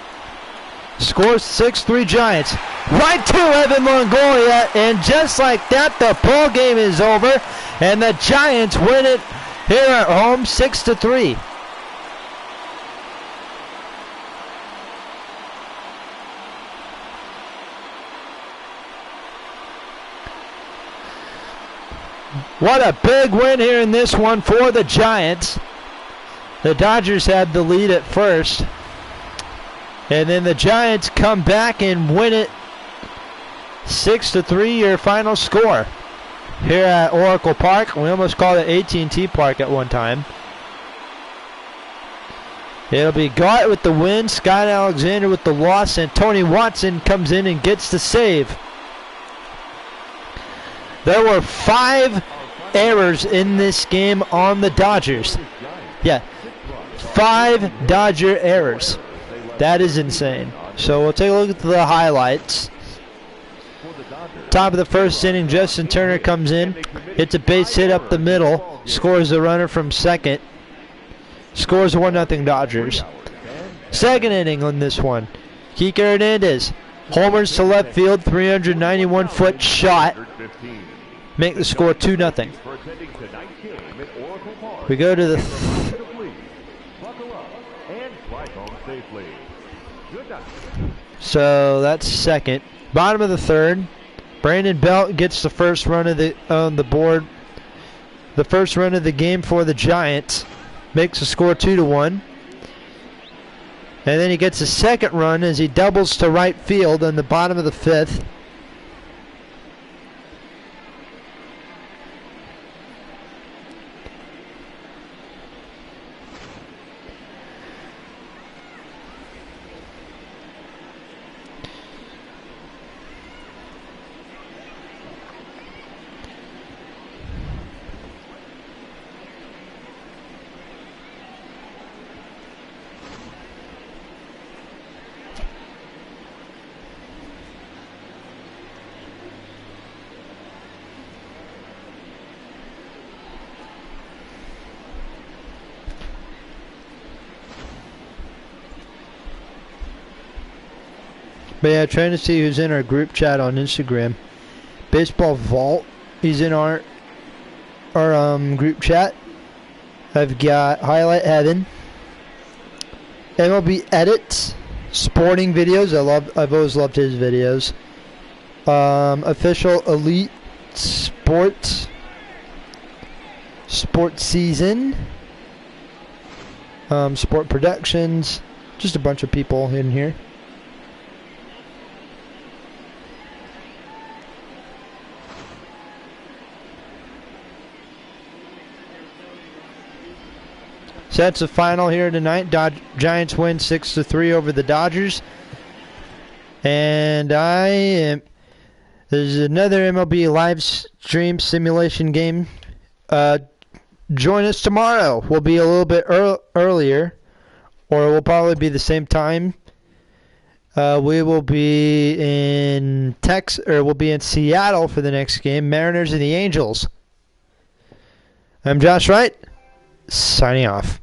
Scores 6-3 Giants. Right to Evan Longoria, and just like that, the ball game is over, and the Giants win it here at home, 6-3. What a big win here in this one for the Giants. The Dodgers had the lead at first, and then the Giants come back and win it 6-3, your final score here at Oracle Park. We almost called it AT&T Park at one time. It'll be Gart with the win, Scott Alexander with the loss, and Tony Watson comes in and gets the save. There were 5 errors in this game on the Dodgers. Yeah, 5 Dodger errors. That is insane. So we'll take a look at the highlights. Top of the first inning, Justin Turner comes in, hits a base hit up the middle, scores a runner from second, scores 1-0 Dodgers. Second inning on this one, Kike Hernandez homers to left field, 391-foot shot, make the score 2-0. We go to the so that's second. Bottom of the third, Brandon Belt gets the first run of the on the board. The first run of the game for the Giants, makes the score 2-1. And then he gets a second run as he doubles to right field on the bottom of the fifth. But yeah, trying to see who's in our group chat on Instagram. Baseball Vault, he's in our group chat. I've got Highlight Heaven, MLB Edits, Sporting Videos. I've always loved his videos. Official Elite Sports Season, Sport Productions, just a bunch of people in here. So that's the final here tonight. Giants win 6-3 over the Dodgers. And there's another MLB live stream simulation game. Join us tomorrow. We'll be a little bit earlier, or we'll probably be the same time. We will be in we'll be in Seattle for the next game. Mariners and the Angels. I'm Josh Wright, signing off.